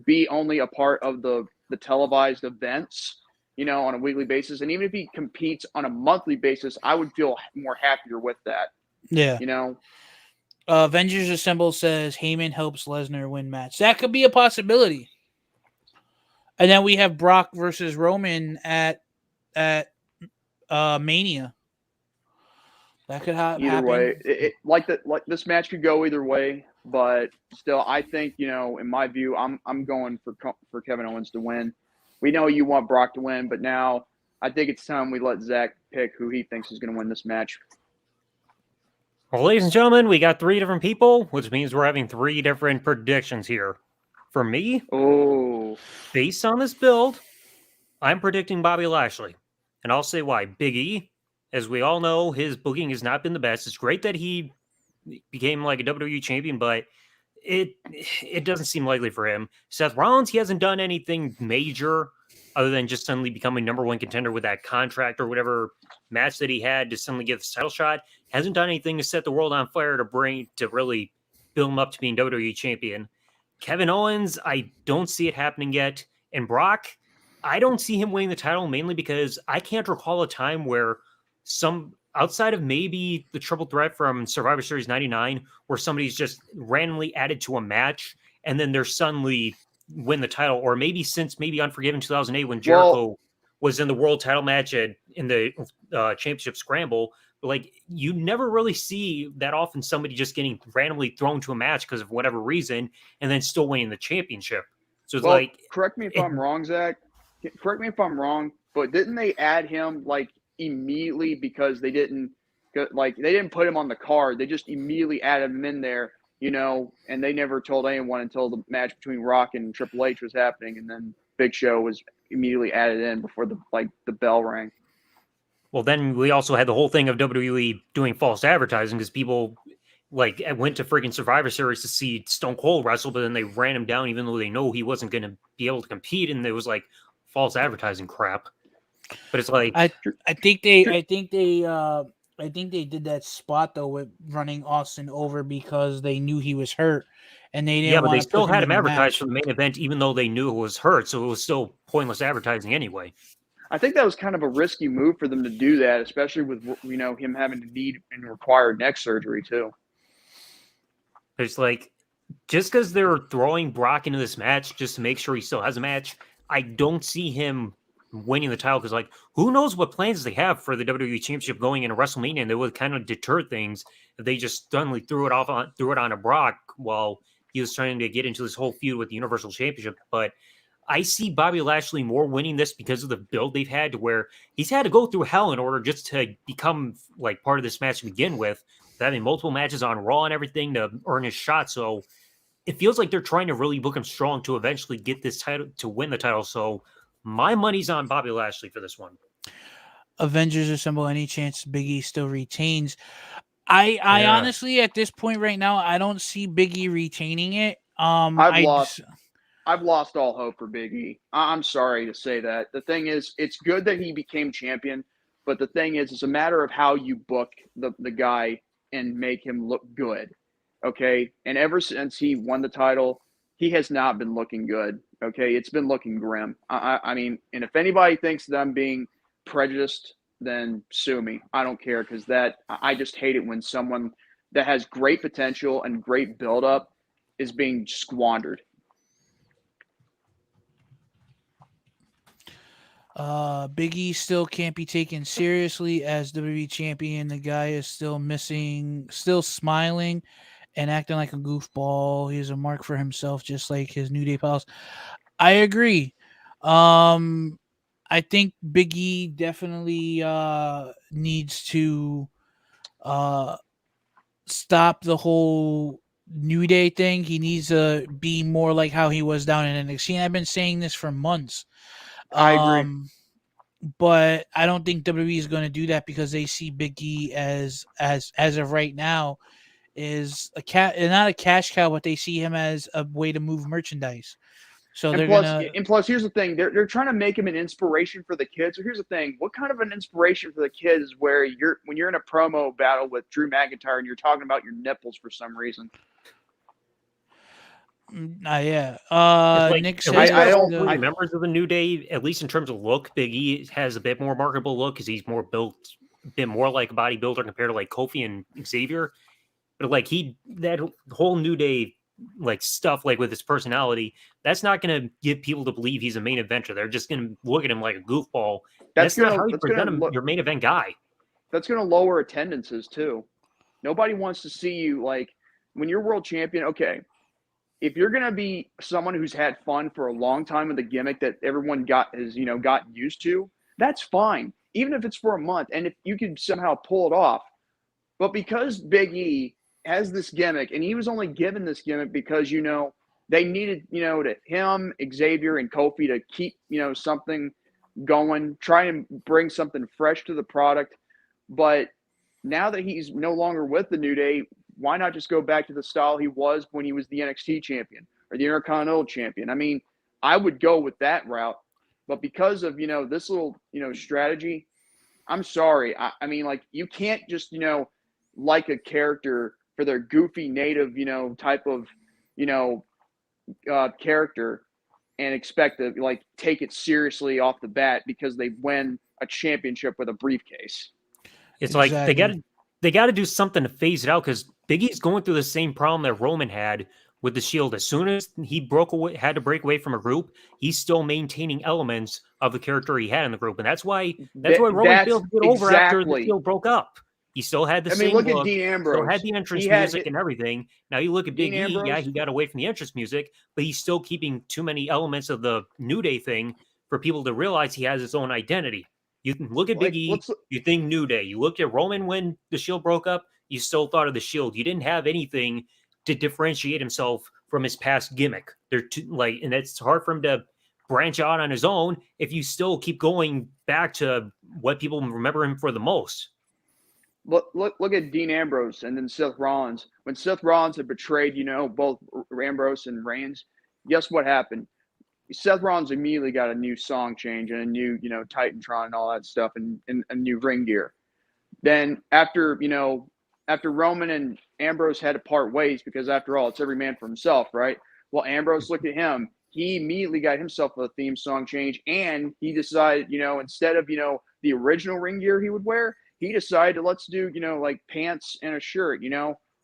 be only a part of the televised events, on a weekly basis, and even if he competes on a monthly basis, I would feel more happier with that. Yeah. Avengers Assemble says Heyman helps Lesnar win match. That could be a possibility. And then we have Brock versus Roman at Mania. That could happen. Either way, this match could go either way, but still, I think, in my view, I'm going for Kevin Owens to win. We know you want Brock to win, but now I think it's time we let Zach pick who he thinks is going to win this match. Well, ladies and gentlemen, we got 3 different people, which means we're having 3 different predictions here. For me, based on this build, I'm predicting Bobby Lashley. And I'll say why. Big E, as we all know, his booking has not been the best. It's great that he became like a WWE champion, but it doesn't seem likely for him. Seth Rollins, he hasn't done anything major other than just suddenly becoming number 1 contender with that contract or whatever match that he had to suddenly get the title shot. Hasn't done anything to set the world on fire to really build him up to being WWE champion. Kevin Owens, I don't see it happening yet. And Brock, I don't see him winning the title, mainly because I can't recall a time where outside of maybe the triple threat from Survivor Series 99, where somebody's just randomly added to a match and then they're suddenly win the title, or maybe since Unforgiven 2008 when Jericho was in the world title match in the championship scramble. Like, you never really see that often somebody just getting randomly thrown to a match because of whatever reason and then still winning the championship. So it's correct me if I'm wrong, Zach. Correct me if I'm wrong, but didn't they add him immediately because they didn't put him on the card? They just immediately added him in there, and they never told anyone until the match between Rock and Triple H was happening, and then Big Show was immediately added in before the bell rang. Well, then we also had the whole thing of WWE doing false advertising because people went to freaking Survivor Series to see Stone Cold wrestle, but then they ran him down even though they know he wasn't going to be able to compete, and there was false advertising crap. But it's I think they did that spot though with running Austin over because they knew he was hurt, and they didn't. Yeah, but they still had him advertised for the main event, even though they knew he was hurt. So it was still pointless advertising anyway. I think that was kind of a risky move for them to do that, especially with him having to need and require neck surgery too. It's just because they're throwing Brock into this match just to make sure he still has a match, I don't see him winning the title, because like who knows what plans they have for the WWE Championship going into WrestleMania, and they would kind of deter things if they just suddenly threw it on a Brock while he was trying to get into this whole feud with the Universal Championship. But I see Bobby Lashley more winning this because of the build they've had, to where he's had to go through hell in order just to become like part of this match to begin with, having multiple matches on Raw and everything to earn his shot. So it feels like they're trying to really book him strong to eventually get this title, to win the title. So my money's on Bobby Lashley for this one. Avengers Assemble. Any chance Big E still retains? I Yeah. honestly, at this point right now, I don't see Big E retaining it. I've lost all hope for Big E. I'm sorry to say that. The thing is, it's good that he became champion, but the thing is, it's a matter of how you book the guy and make him look good. Okay? And ever since he won the title, he has not been looking good. Okay? It's been looking grim. I mean, and if anybody thinks that I'm being prejudiced, then sue me. I don't care, because I just hate it when someone that has great potential and great buildup is being squandered. Big E still can't be taken seriously as WWE champion. The guy is still smiling and acting like a goofball. He's a mark for himself, just like his New Day pals. I agree. I think Big E definitely needs to stop the whole New Day thing. He needs to be more like how he was down in NXT. And I've been saying this for months. I agree. But I don't think WWE is going to do that, because they see Big E as of right now is not a cash cow, but they see him as a way to move merchandise. So and plus, here's the thing: they're trying to make him an inspiration for the kids. So here's the thing: what kind of an inspiration for the kids is when you're in a promo battle with Drew McIntyre and you're talking about your nipples for some reason? Yeah. Like, Nick at says least I all don't- three I- members of the New Day, at least in terms of look, Big E has a bit more marketable look because he's more built, a bit more like a bodybuilder compared to like Kofi and Xavier. But like that whole New Day like stuff, like with his personality, that's not going to get people to believe he's a main eventer. They're just going to look at him like a goofball. That's not how you present him, your main event guy. That's going to lower attendances too. Nobody wants to see you like when you're world champion. Okay, if you're going to be someone who's had fun for a long time with a gimmick that everyone gotten used to, that's fine. Even if it's for a month, and if you can somehow pull it off. But because Big E has this gimmick, and he was only given this gimmick because, they needed, him, Xavier, and Kofi to keep, something going, try and bring something fresh to the product. But now that he's no longer with the New Day, why not just go back to the style he was when he was the NXT champion or the Intercontinental champion? I mean, I would go with that route. But because of, this little, strategy, I'm sorry. I mean, like, you can't just, like a character for their goofy native, type of, character and expect to like take it seriously off the bat because they win a championship with a briefcase. It's like they got to do something to phase it out, because Big E's going through the same problem that Roman had with the Shield. As soon as he had to break away from a group, he's still maintaining elements of the character he had in the group, and that's why Roman failed to get over after the Shield broke up. He still had the same look. At Dean Ambrose. Still had the entrance music and everything. Now you look at Big E, yeah, he got away from the entrance music, but he's still keeping too many elements of the New Day thing for people to realize he has his own identity. You can look at Big E, you think New Day. You looked at Roman when the Shield broke up, you still thought of the Shield. You didn't have anything to differentiate himself from his past gimmick. And it's hard for him to branch out on his own if you still keep going back to what people remember him for the most. Look at Dean Ambrose and then Seth Rollins. When Seth Rollins had betrayed, both Ambrose and Reigns, guess what happened? Seth Rollins immediately got a new song change and a new, Titantron and all that stuff and a new ring gear. Then after Roman and Ambrose had to part ways, because after all, it's every man for himself, right? Well, Ambrose looked at him. He immediately got himself a theme song change, and he decided, instead of, the original ring gear he would wear, he decided let's do, like pants and a shirt,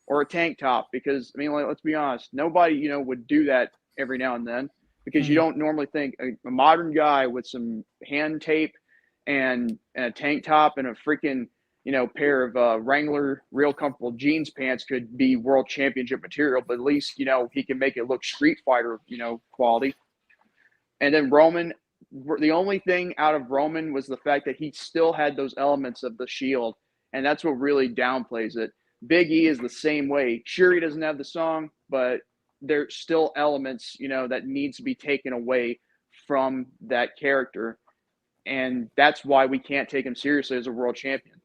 or a tank top, because, I mean, like, let's be honest, nobody, would do that every now and then. because you don't normally think a modern guy with some hand tape and a tank top and a freaking, pair of Wrangler real comfortable jeans pants could be world championship material, but at least, he can make it look Street Fighter, quality. And then Roman, the only thing out of Roman was the fact that he still had those elements of the Shield, and that's what really downplays it. Big E is the same way. Sure, he doesn't have the song, but there's still elements, that needs to be taken away from that character, and that's why we can't take him seriously as a world champion.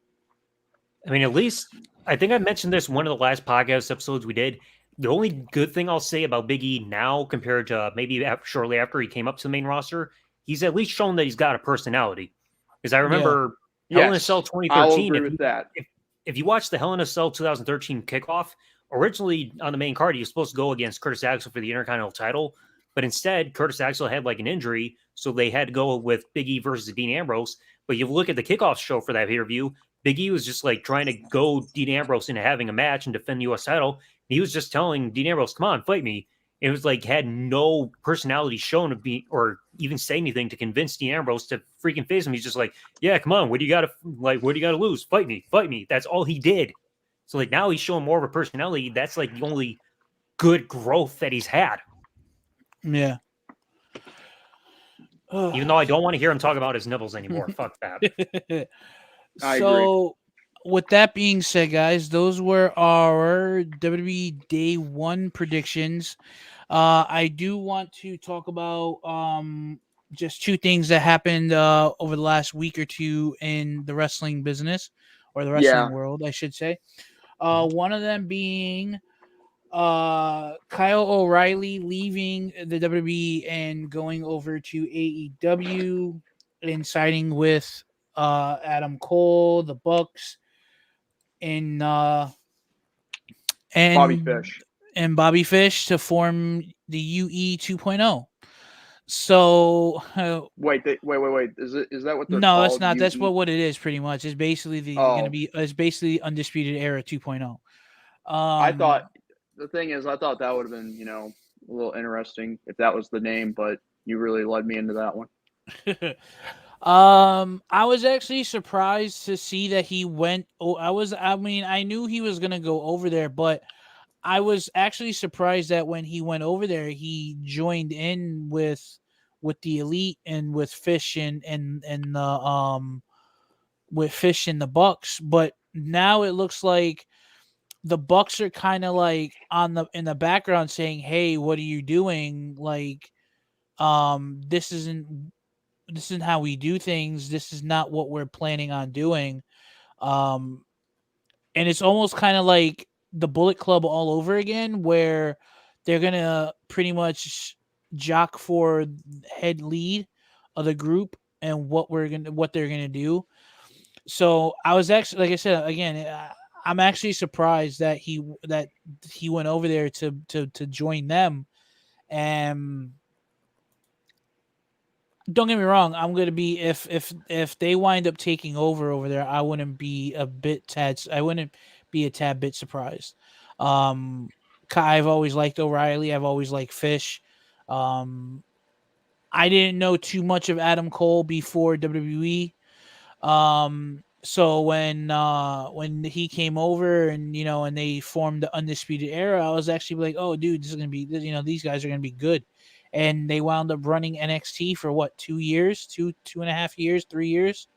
I mean, at least I think I mentioned this one of the last podcast episodes we did. The only good thing I'll say about Big E now compared to maybe shortly after he came up to the main roster, he's at least shown that he's got a personality. Because I remember Hell in a Cell 2013. I'll agree with that. If you watch the Hell in a Cell 2013 kickoff, originally on the main card, he was supposed to go against Curtis Axel for the Intercontinental title. But instead, Curtis Axel had like an injury, so they had to go with Big E versus Dean Ambrose. But you look at the kickoff show for that pay-per-view, Big E was just like trying to go Dean Ambrose into having a match and defend the U.S. title. He was just telling Dean Ambrose, "Come on, fight me." It was like had no personality shown to be or even say anything to convince Dean Ambrose to freaking face him. He's just like, "Yeah, come on, what do you got to lose? Fight me, fight me." That's all he did. So like now he's showing more of a personality. That's like the only good growth that he's had. Yeah. Even though I don't want to hear him talk about his nipples anymore. Fuck that. I So, with that being said, guys, those were our WWE Day 1 predictions. I do want to talk about just two things that happened over the last week or two in the wrestling business, or the wrestling world, I should say. One of them being Kyle O'Reilly leaving the WWE and going over to AEW and siding with Adam Cole, the Bucks, and Bobby Fish to form the UE 2.0. So wait. Is that what they're no, called? that's not. That's UE? what it is pretty much. It's basically it's basically Undisputed Era 2.0. I thought the thing is, I thought that would have been, a little interesting if that was the name, but you really led me into that one. I was actually surprised to see that he went. I knew he was gonna go over there, but I was actually surprised that when he went over there, he joined in with the Elite and with Fish and the with Fish and the Bucks. But now it looks like the Bucks are kind of like in the background saying, "Hey, what are you doing? Like, this isn't how we do things. This is not what we're planning on doing." And it's almost kind of like the Bullet Club all over again, where they're gonna pretty much jock for head lead of the group and what they're gonna do. So I was actually, like I said again, I'm actually surprised that he went over there to join them. And don't get me wrong, I'm gonna be if they wind up taking over there, I wouldn't be a tad bit surprised. I've always liked O'Reilly. I've always liked Fish. I didn't know too much of Adam Cole before WWE. So when he came over and and they formed the Undisputed Era, I was actually like, oh dude, this is gonna be, these guys are gonna be good. And they wound up running NXT for what, 2 years, 2.5 years, 3 years.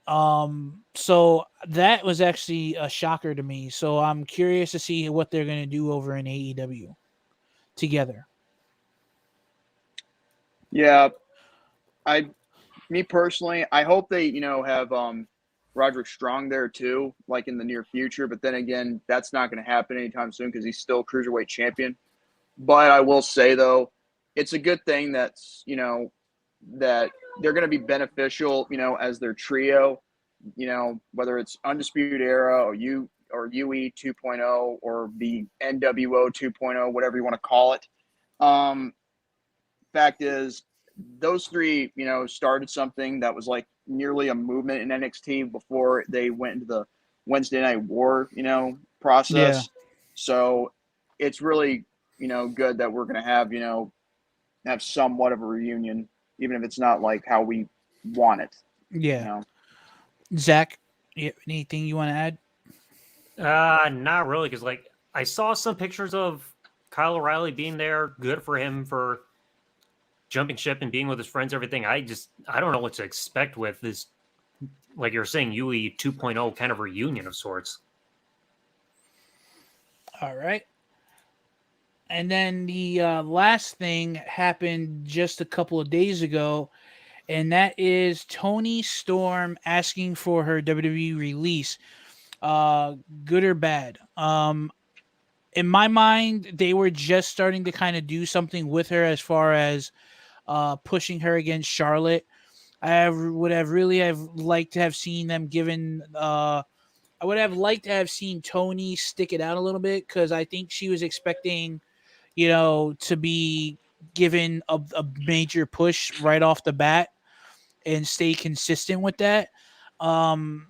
So that was actually a shocker to me. So I'm curious to see what they're gonna do over in AEW together. Yeah, me personally, I hope they, have Roderick Strong there too, like in the near future. But then again, that's not going to happen anytime soon because he's still cruiserweight champion. But I will say though, it's a good thing that's that they're going to be beneficial, as their trio, whether it's Undisputed Era or UE 2.0 or the NWO 2.0, whatever you want to call it. Fact is, those three, started something that was like nearly a movement in NXT before they went into the Wednesday Night War, process. Yeah. So it's really, good that we're going to have, have somewhat of a reunion, even if it's not like how we want it. You Yeah. know? Zach, anything you want to add? Not really, because like I saw some pictures of Kyle O'Reilly being there. Good for him for jumping ship and being with his friends. Everything. I don't know what to expect with this. Like you're saying, UE 2.0 kind of reunion of sorts. All right. And then the last thing happened just a couple of days ago, and that is Toni Storm asking for her WWE release. Good or bad? In my mind, they were just starting to kind of do something with her as far as pushing her against Charlotte. Would have really have liked to have seen them given. I would have liked to have seen Tony stick it out a little bit because I think she was expecting, to be given a major push right off the bat and stay consistent with that. Um,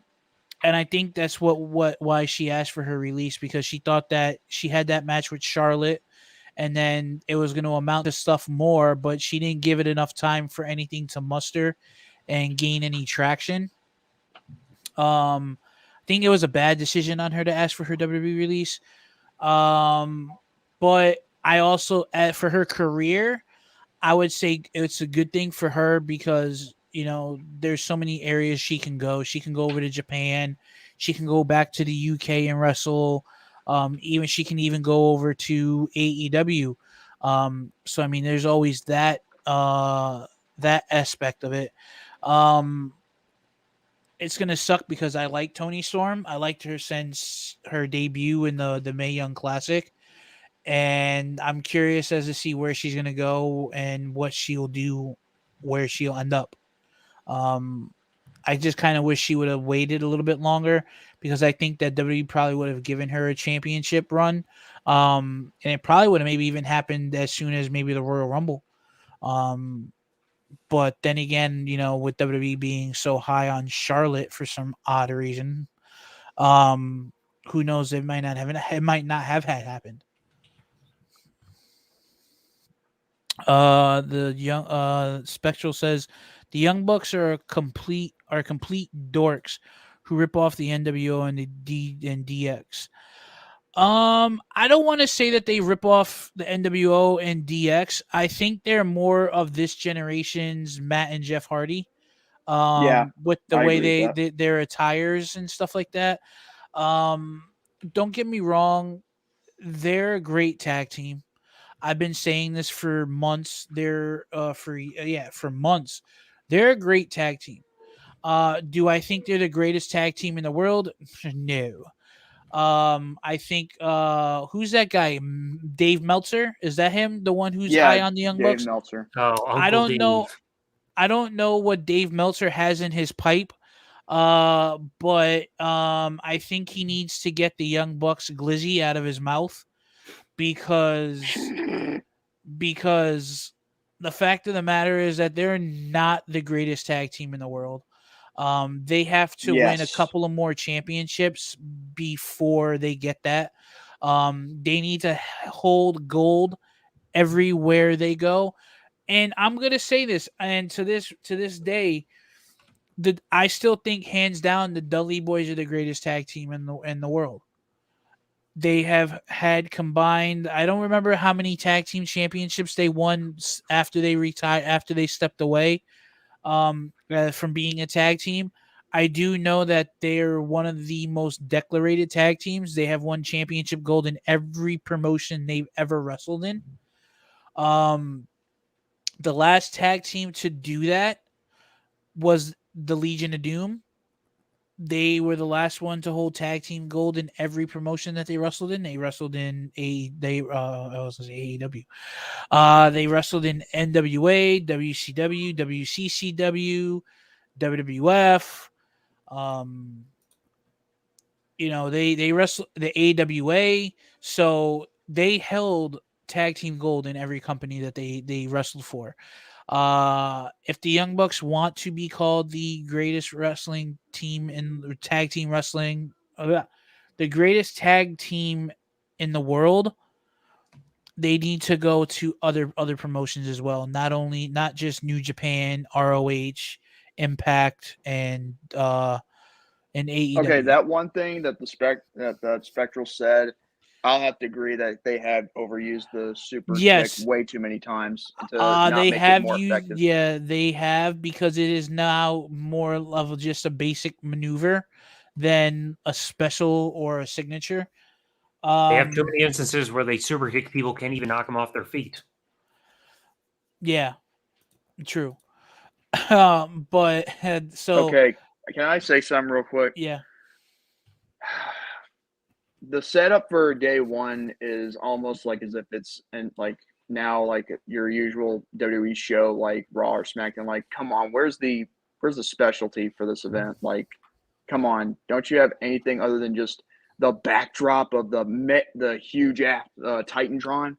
and I think that's why she asked for her release, because she thought that she had that match with Charlotte and then it was going to amount to stuff more, but she didn't give it enough time for anything to muster and gain any traction. I think it was a bad decision on her to ask for her WWE release. But I also, for her career, I would say it's a good thing for her because there's so many areas she can go. She can go over to Japan. She can go back to the UK and wrestle. Even she can even go over to AEW. So I mean, there's always that aspect of it. Um, it's gonna suck because I like Toni Storm. I liked her since her debut in the Mae Young Classic, and I'm curious as to see where she's gonna go and what she'll do, where she'll end up. Um, I just kind of wish she would have waited a little bit longer because I think that WWE probably would have given her a championship run, and it probably would have maybe even happened as soon as maybe the Royal Rumble. But then again, with WWE being so high on Charlotte for some odd reason, um, who knows? It might not have had happened. The young Spectral says the Young Bucks are complete dorks who rip off the NWO and the DX. I don't want to say that they rip off the NWO and DX. I think they're more of this generation's Matt and Jeff Hardy. Yeah, With the I way agree with that. their attires and stuff like that. Um, don't get me wrong, they're a great tag team. I've been saying this for months. For months. They're a great tag team. Do I think they're the greatest tag team in the world? No. I think who's that guy? Dave Meltzer? Is that him? The one who's Yeah, high on the Young Dave Bucks? Meltzer. Oh, I Uncle don't know. Dave. I don't know what Dave Meltzer has in his pipe. But I think he needs to get the Young Bucks glizzy out of his mouth because because the fact of the matter is that they're not the greatest tag team in the world. They have to win a Yes. couple of more championships before they get that. They need to hold gold everywhere they go. And I'm gonna say this, and to this day, I still think hands down the Dudley Boys are the greatest tag team in the world. They have had combined. I don't remember how many tag team championships they won after they retired, after they stepped away from being a tag team. I do know that they're one of the most decorated tag teams. They have won championship gold in every promotion they've ever wrestled in. Um, the last tag team to do that was the Legion of Doom. They were the last one to hold tag team gold in every promotion that they wrestled in. They wrestled in I was gonna say AEW. They wrestled in NWA, WCW, WCCW, WWF. Um, they wrestled the AWA, so they held tag team gold in every company that they wrestled for. If the Young Bucks want to be called the greatest wrestling team in tag team wrestling, the greatest tag team in the world, they need to go to other promotions as well. Not just New Japan, ROH, Impact, and AEW. Okay, that one thing that that Spectral said, I'll have to agree that they have overused the super kick Yes, way too many times to not they make it have more used. effective. Yeah, they have, because it is now more of just a basic maneuver than a special or a signature. They have too many instances where they super kick people, can't even knock them off their feet. Yeah, true. But so Okay, can I say something real quick? yeah, The setup for day one is almost like as if it's like now like your usual WWE show like Raw or SmackDown. Like, come on, where's the specialty for this event? Like, come on, don't you have anything other than just the backdrop of the huge Titantron?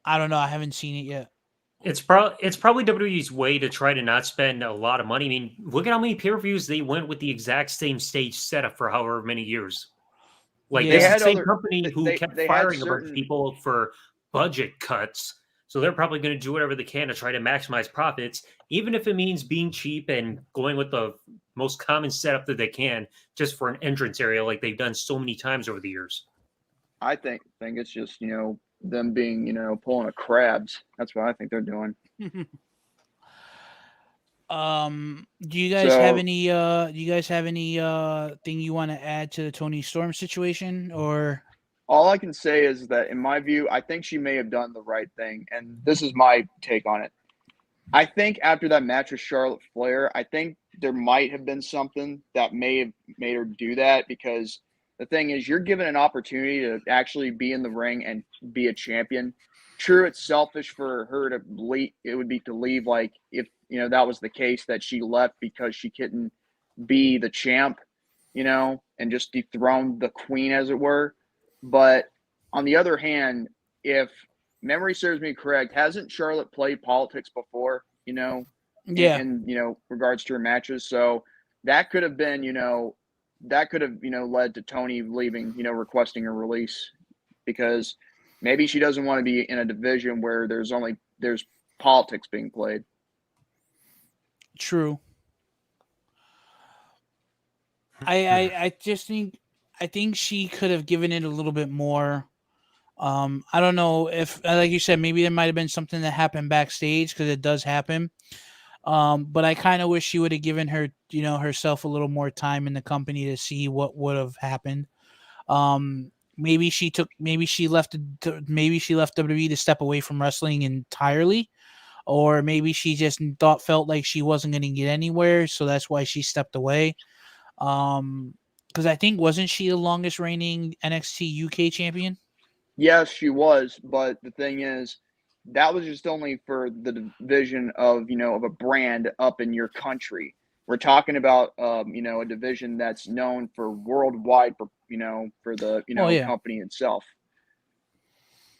I don't know. I haven't seen it yet. It's probably WWE's way to try to not spend a lot of money. I mean, look at how many pay-per-views they went with the exact same stage setup for however many years. Like, Yeah. this They is the had same other company who kept they had firing a bunch of certain people for budget cuts. So they're probably going to do whatever they can to try to maximize profits, even if it means being cheap and going with the most common setup that they can just for an entrance area like they've done so many times over the years. I think it's just them being pulling a crabs. That's what I think they're doing. Do you guys have So any thing you want to add to the Tony Storm situation, or all I can say is that in my view, I think she may have done the right thing, and this is my take on it. I think after that match with Charlotte Flair, I think there might have been something that may have made her do that, because the thing is, you're given an opportunity to actually be in the ring and be a champion. True, it's selfish for her to leave. It would be to leave, like, if that was the case, that she left because she couldn't be the champ, and just dethrone the queen, as it were. But on the other hand, if memory serves me correct, hasn't Charlotte played politics before, yeah, in regards to her matches? So that could have been, led to Tony leaving, requesting a release, because maybe she doesn't want to be in a division where there's politics being played. true. I just think she could have given it a little bit more. I don't know if, like you said, maybe there might have been something that happened backstage, because it does happen. But I kind of wish she would have given herself a little more time in the company to see what would have happened. Maybe she left WWE to step away from wrestling entirely, or maybe she just felt like she wasn't going to get anywhere, so that's why she stepped away. Because I think, wasn't she the longest reigning NXT UK champion? Yes, she was, but the thing is, that was just only for the division of of a brand up in your country. We're talking about a division that's known for worldwide, for the Oh yeah, company itself.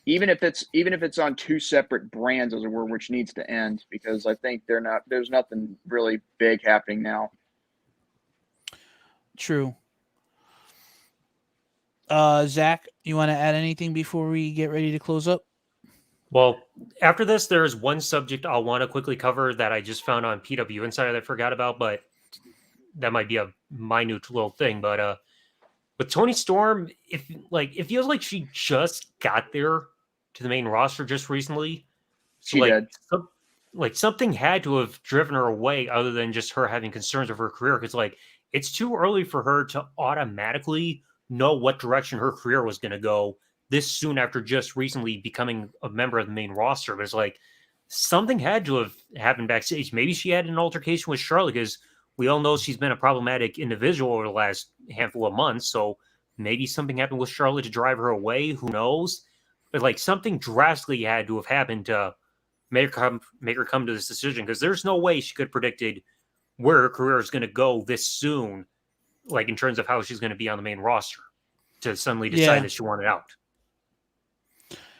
Even if it's on two separate brands, as it were, which needs to end, because I think there's nothing really big happening now. true. Zach, you want to add anything before we get ready to close up? Well, after this, there's one subject I'll want to quickly cover that I just found on PW Insider that I forgot about, but that might be a minute little thing. But with Tony Storm, it feels like she just got there to the main roster just recently. So She did. something had to have driven her away, other than just her having concerns of her career. Because it's too early for her to automatically know what direction her career was going to go this soon after just recently becoming a member of the main roster. But it's like something had to have happened backstage. Maybe she had an altercation with Charlotte, because we all know she's been a problematic individual over the last handful of months. So maybe something happened with Charlotte to drive her away. Who knows? But something drastically had to have happened to make her come to this decision, because there's no way she could have predicted where her career is going to go this soon, in terms of how she's going to be on the main roster, to suddenly decide that she wanted out.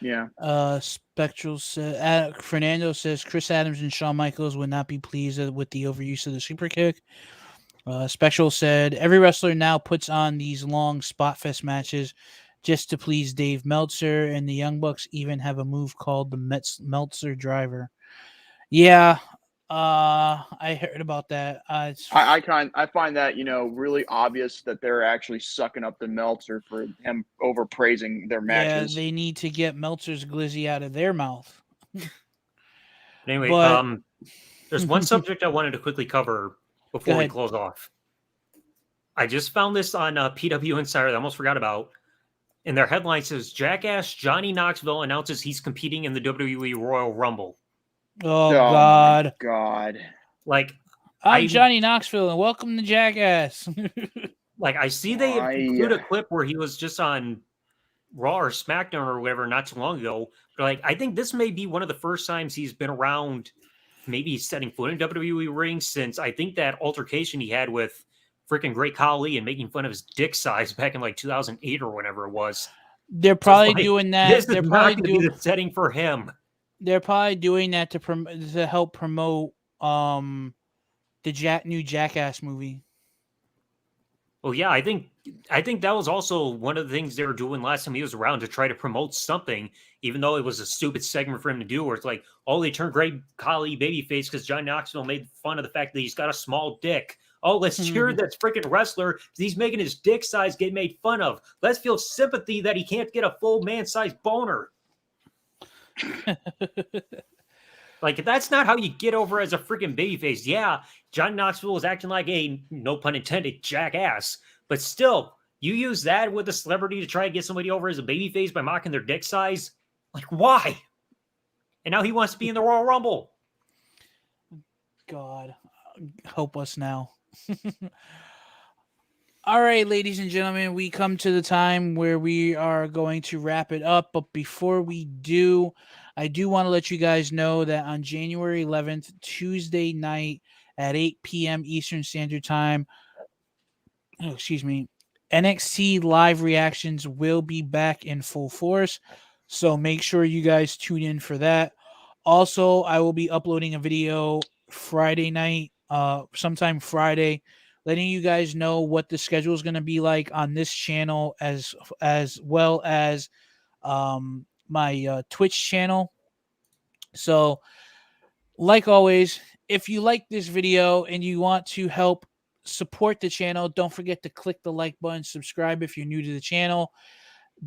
Yeah. Spectral says, Fernando says Chris Adams and Shawn Michaels would not be pleased with the overuse of the super kick. Spectral said every wrestler now puts on these long spot fest matches. just to please Dave Meltzer, and the Young Bucks even have a move called the Meltzer Driver. Yeah, I heard about that. I find that, really obvious that they're actually sucking up the Meltzer for him overpraising their yeah, matches. they need to get Meltzer's glizzy out of their mouth. Anyway, But there's one subject I wanted to quickly cover before we ahead. close off. I just found this on PW Insider that I almost forgot about. And their headline says, Jackass Johnny Knoxville announces he's competing in the WWE Royal Rumble. Oh, Oh God. my God. Like, I'm Johnny Knoxville, and welcome to Jackass. Like, I see they include a clip where he was just on Raw or SmackDown or whatever not too long ago. But, like, I think this may be one of the first times he's been around maybe setting foot in WWE rings since I think that altercation he had with freaking Great Khali and making fun of his dick size back in like 2008 or whenever it was. They're probably doing that. This They're is probably not going to be the setting for him. They're probably doing that to help promote the new Jackass movie. Well, yeah, I think that was also one of the things they were doing last time he was around to try to promote something, even though it was a stupid segment for him to do, where it's like, oh, they turned Great Khali babyface because John Knoxville made fun of the fact that he's got a small dick. Oh, let's cheer that freaking wrestler because he's making his dick size get made fun of. Let's feel sympathy that he can't get a full man-sized boner. Like, that's not how you get over as a freaking babyface. Yeah, John Knoxville was acting like a, no pun intended, jackass. But still, you use that with a celebrity to try to get somebody over as a babyface by mocking their dick size? Like, why? And now he wants to be in the Royal Rumble. God, help us now. All right, ladies and gentlemen, we come to the time where we are going to wrap it up. But before we do, I do want to let you guys know that on January 11th, Tuesday night at 8 p.m. Eastern Standard Time, NXT live reactions will be back in full force. So make sure you guys tune in for that. Also, I will be uploading a video Friday night, sometime Friday, letting you guys know what the schedule is going to be like on this channel as well as my Twitch channel. So, like always, if you like this video and you want to help support the channel, don't forget to click the like button, subscribe if you're new to the channel.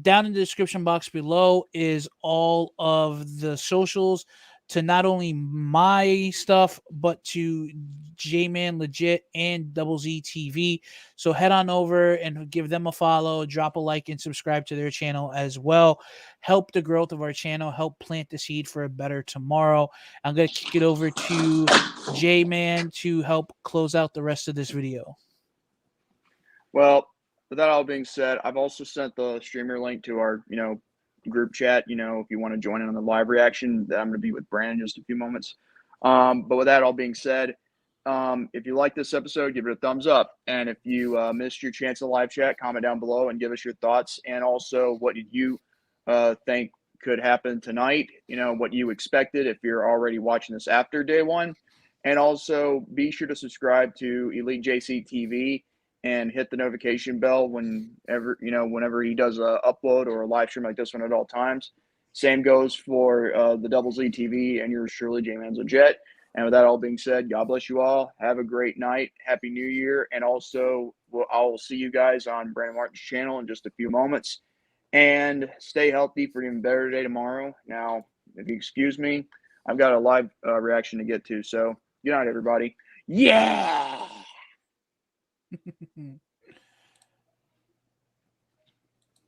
Down in the description box below is all of the socials to not only my stuff, but to J-Man Legit and Double Z TV. So head on over and give them a follow, drop a like, and subscribe to their channel as well. Help the growth of our channel, help plant the seed for a better tomorrow. I'm going to kick it over to J-Man to help close out the rest of this video. Well, with that all being said, I've also sent the streamer link to our, group chat, if you want to join in on the live reaction, that I'm going to be with Brandon in just a few moments. But with that all being said, if you like this episode, give it a thumbs up. And if you missed your chance to live chat, comment down below and give us your thoughts. And also, what did you think could happen tonight? What you expected if you're already watching this after day one. And also, be sure to subscribe to EliteJC TV and hit the notification bell whenever he does a upload or a live stream like this one at all times. Same goes for the Double Z TV and yours truly, J-Man's Jet. And with that all being said, God bless you all. Have a great night. Happy New Year. And also, I'll see you guys on Brandon Martin's channel in just a few moments. And stay healthy for an even better day tomorrow. Now, if you excuse me, I've got a live reaction to get to. So, good night, everybody. Yeah!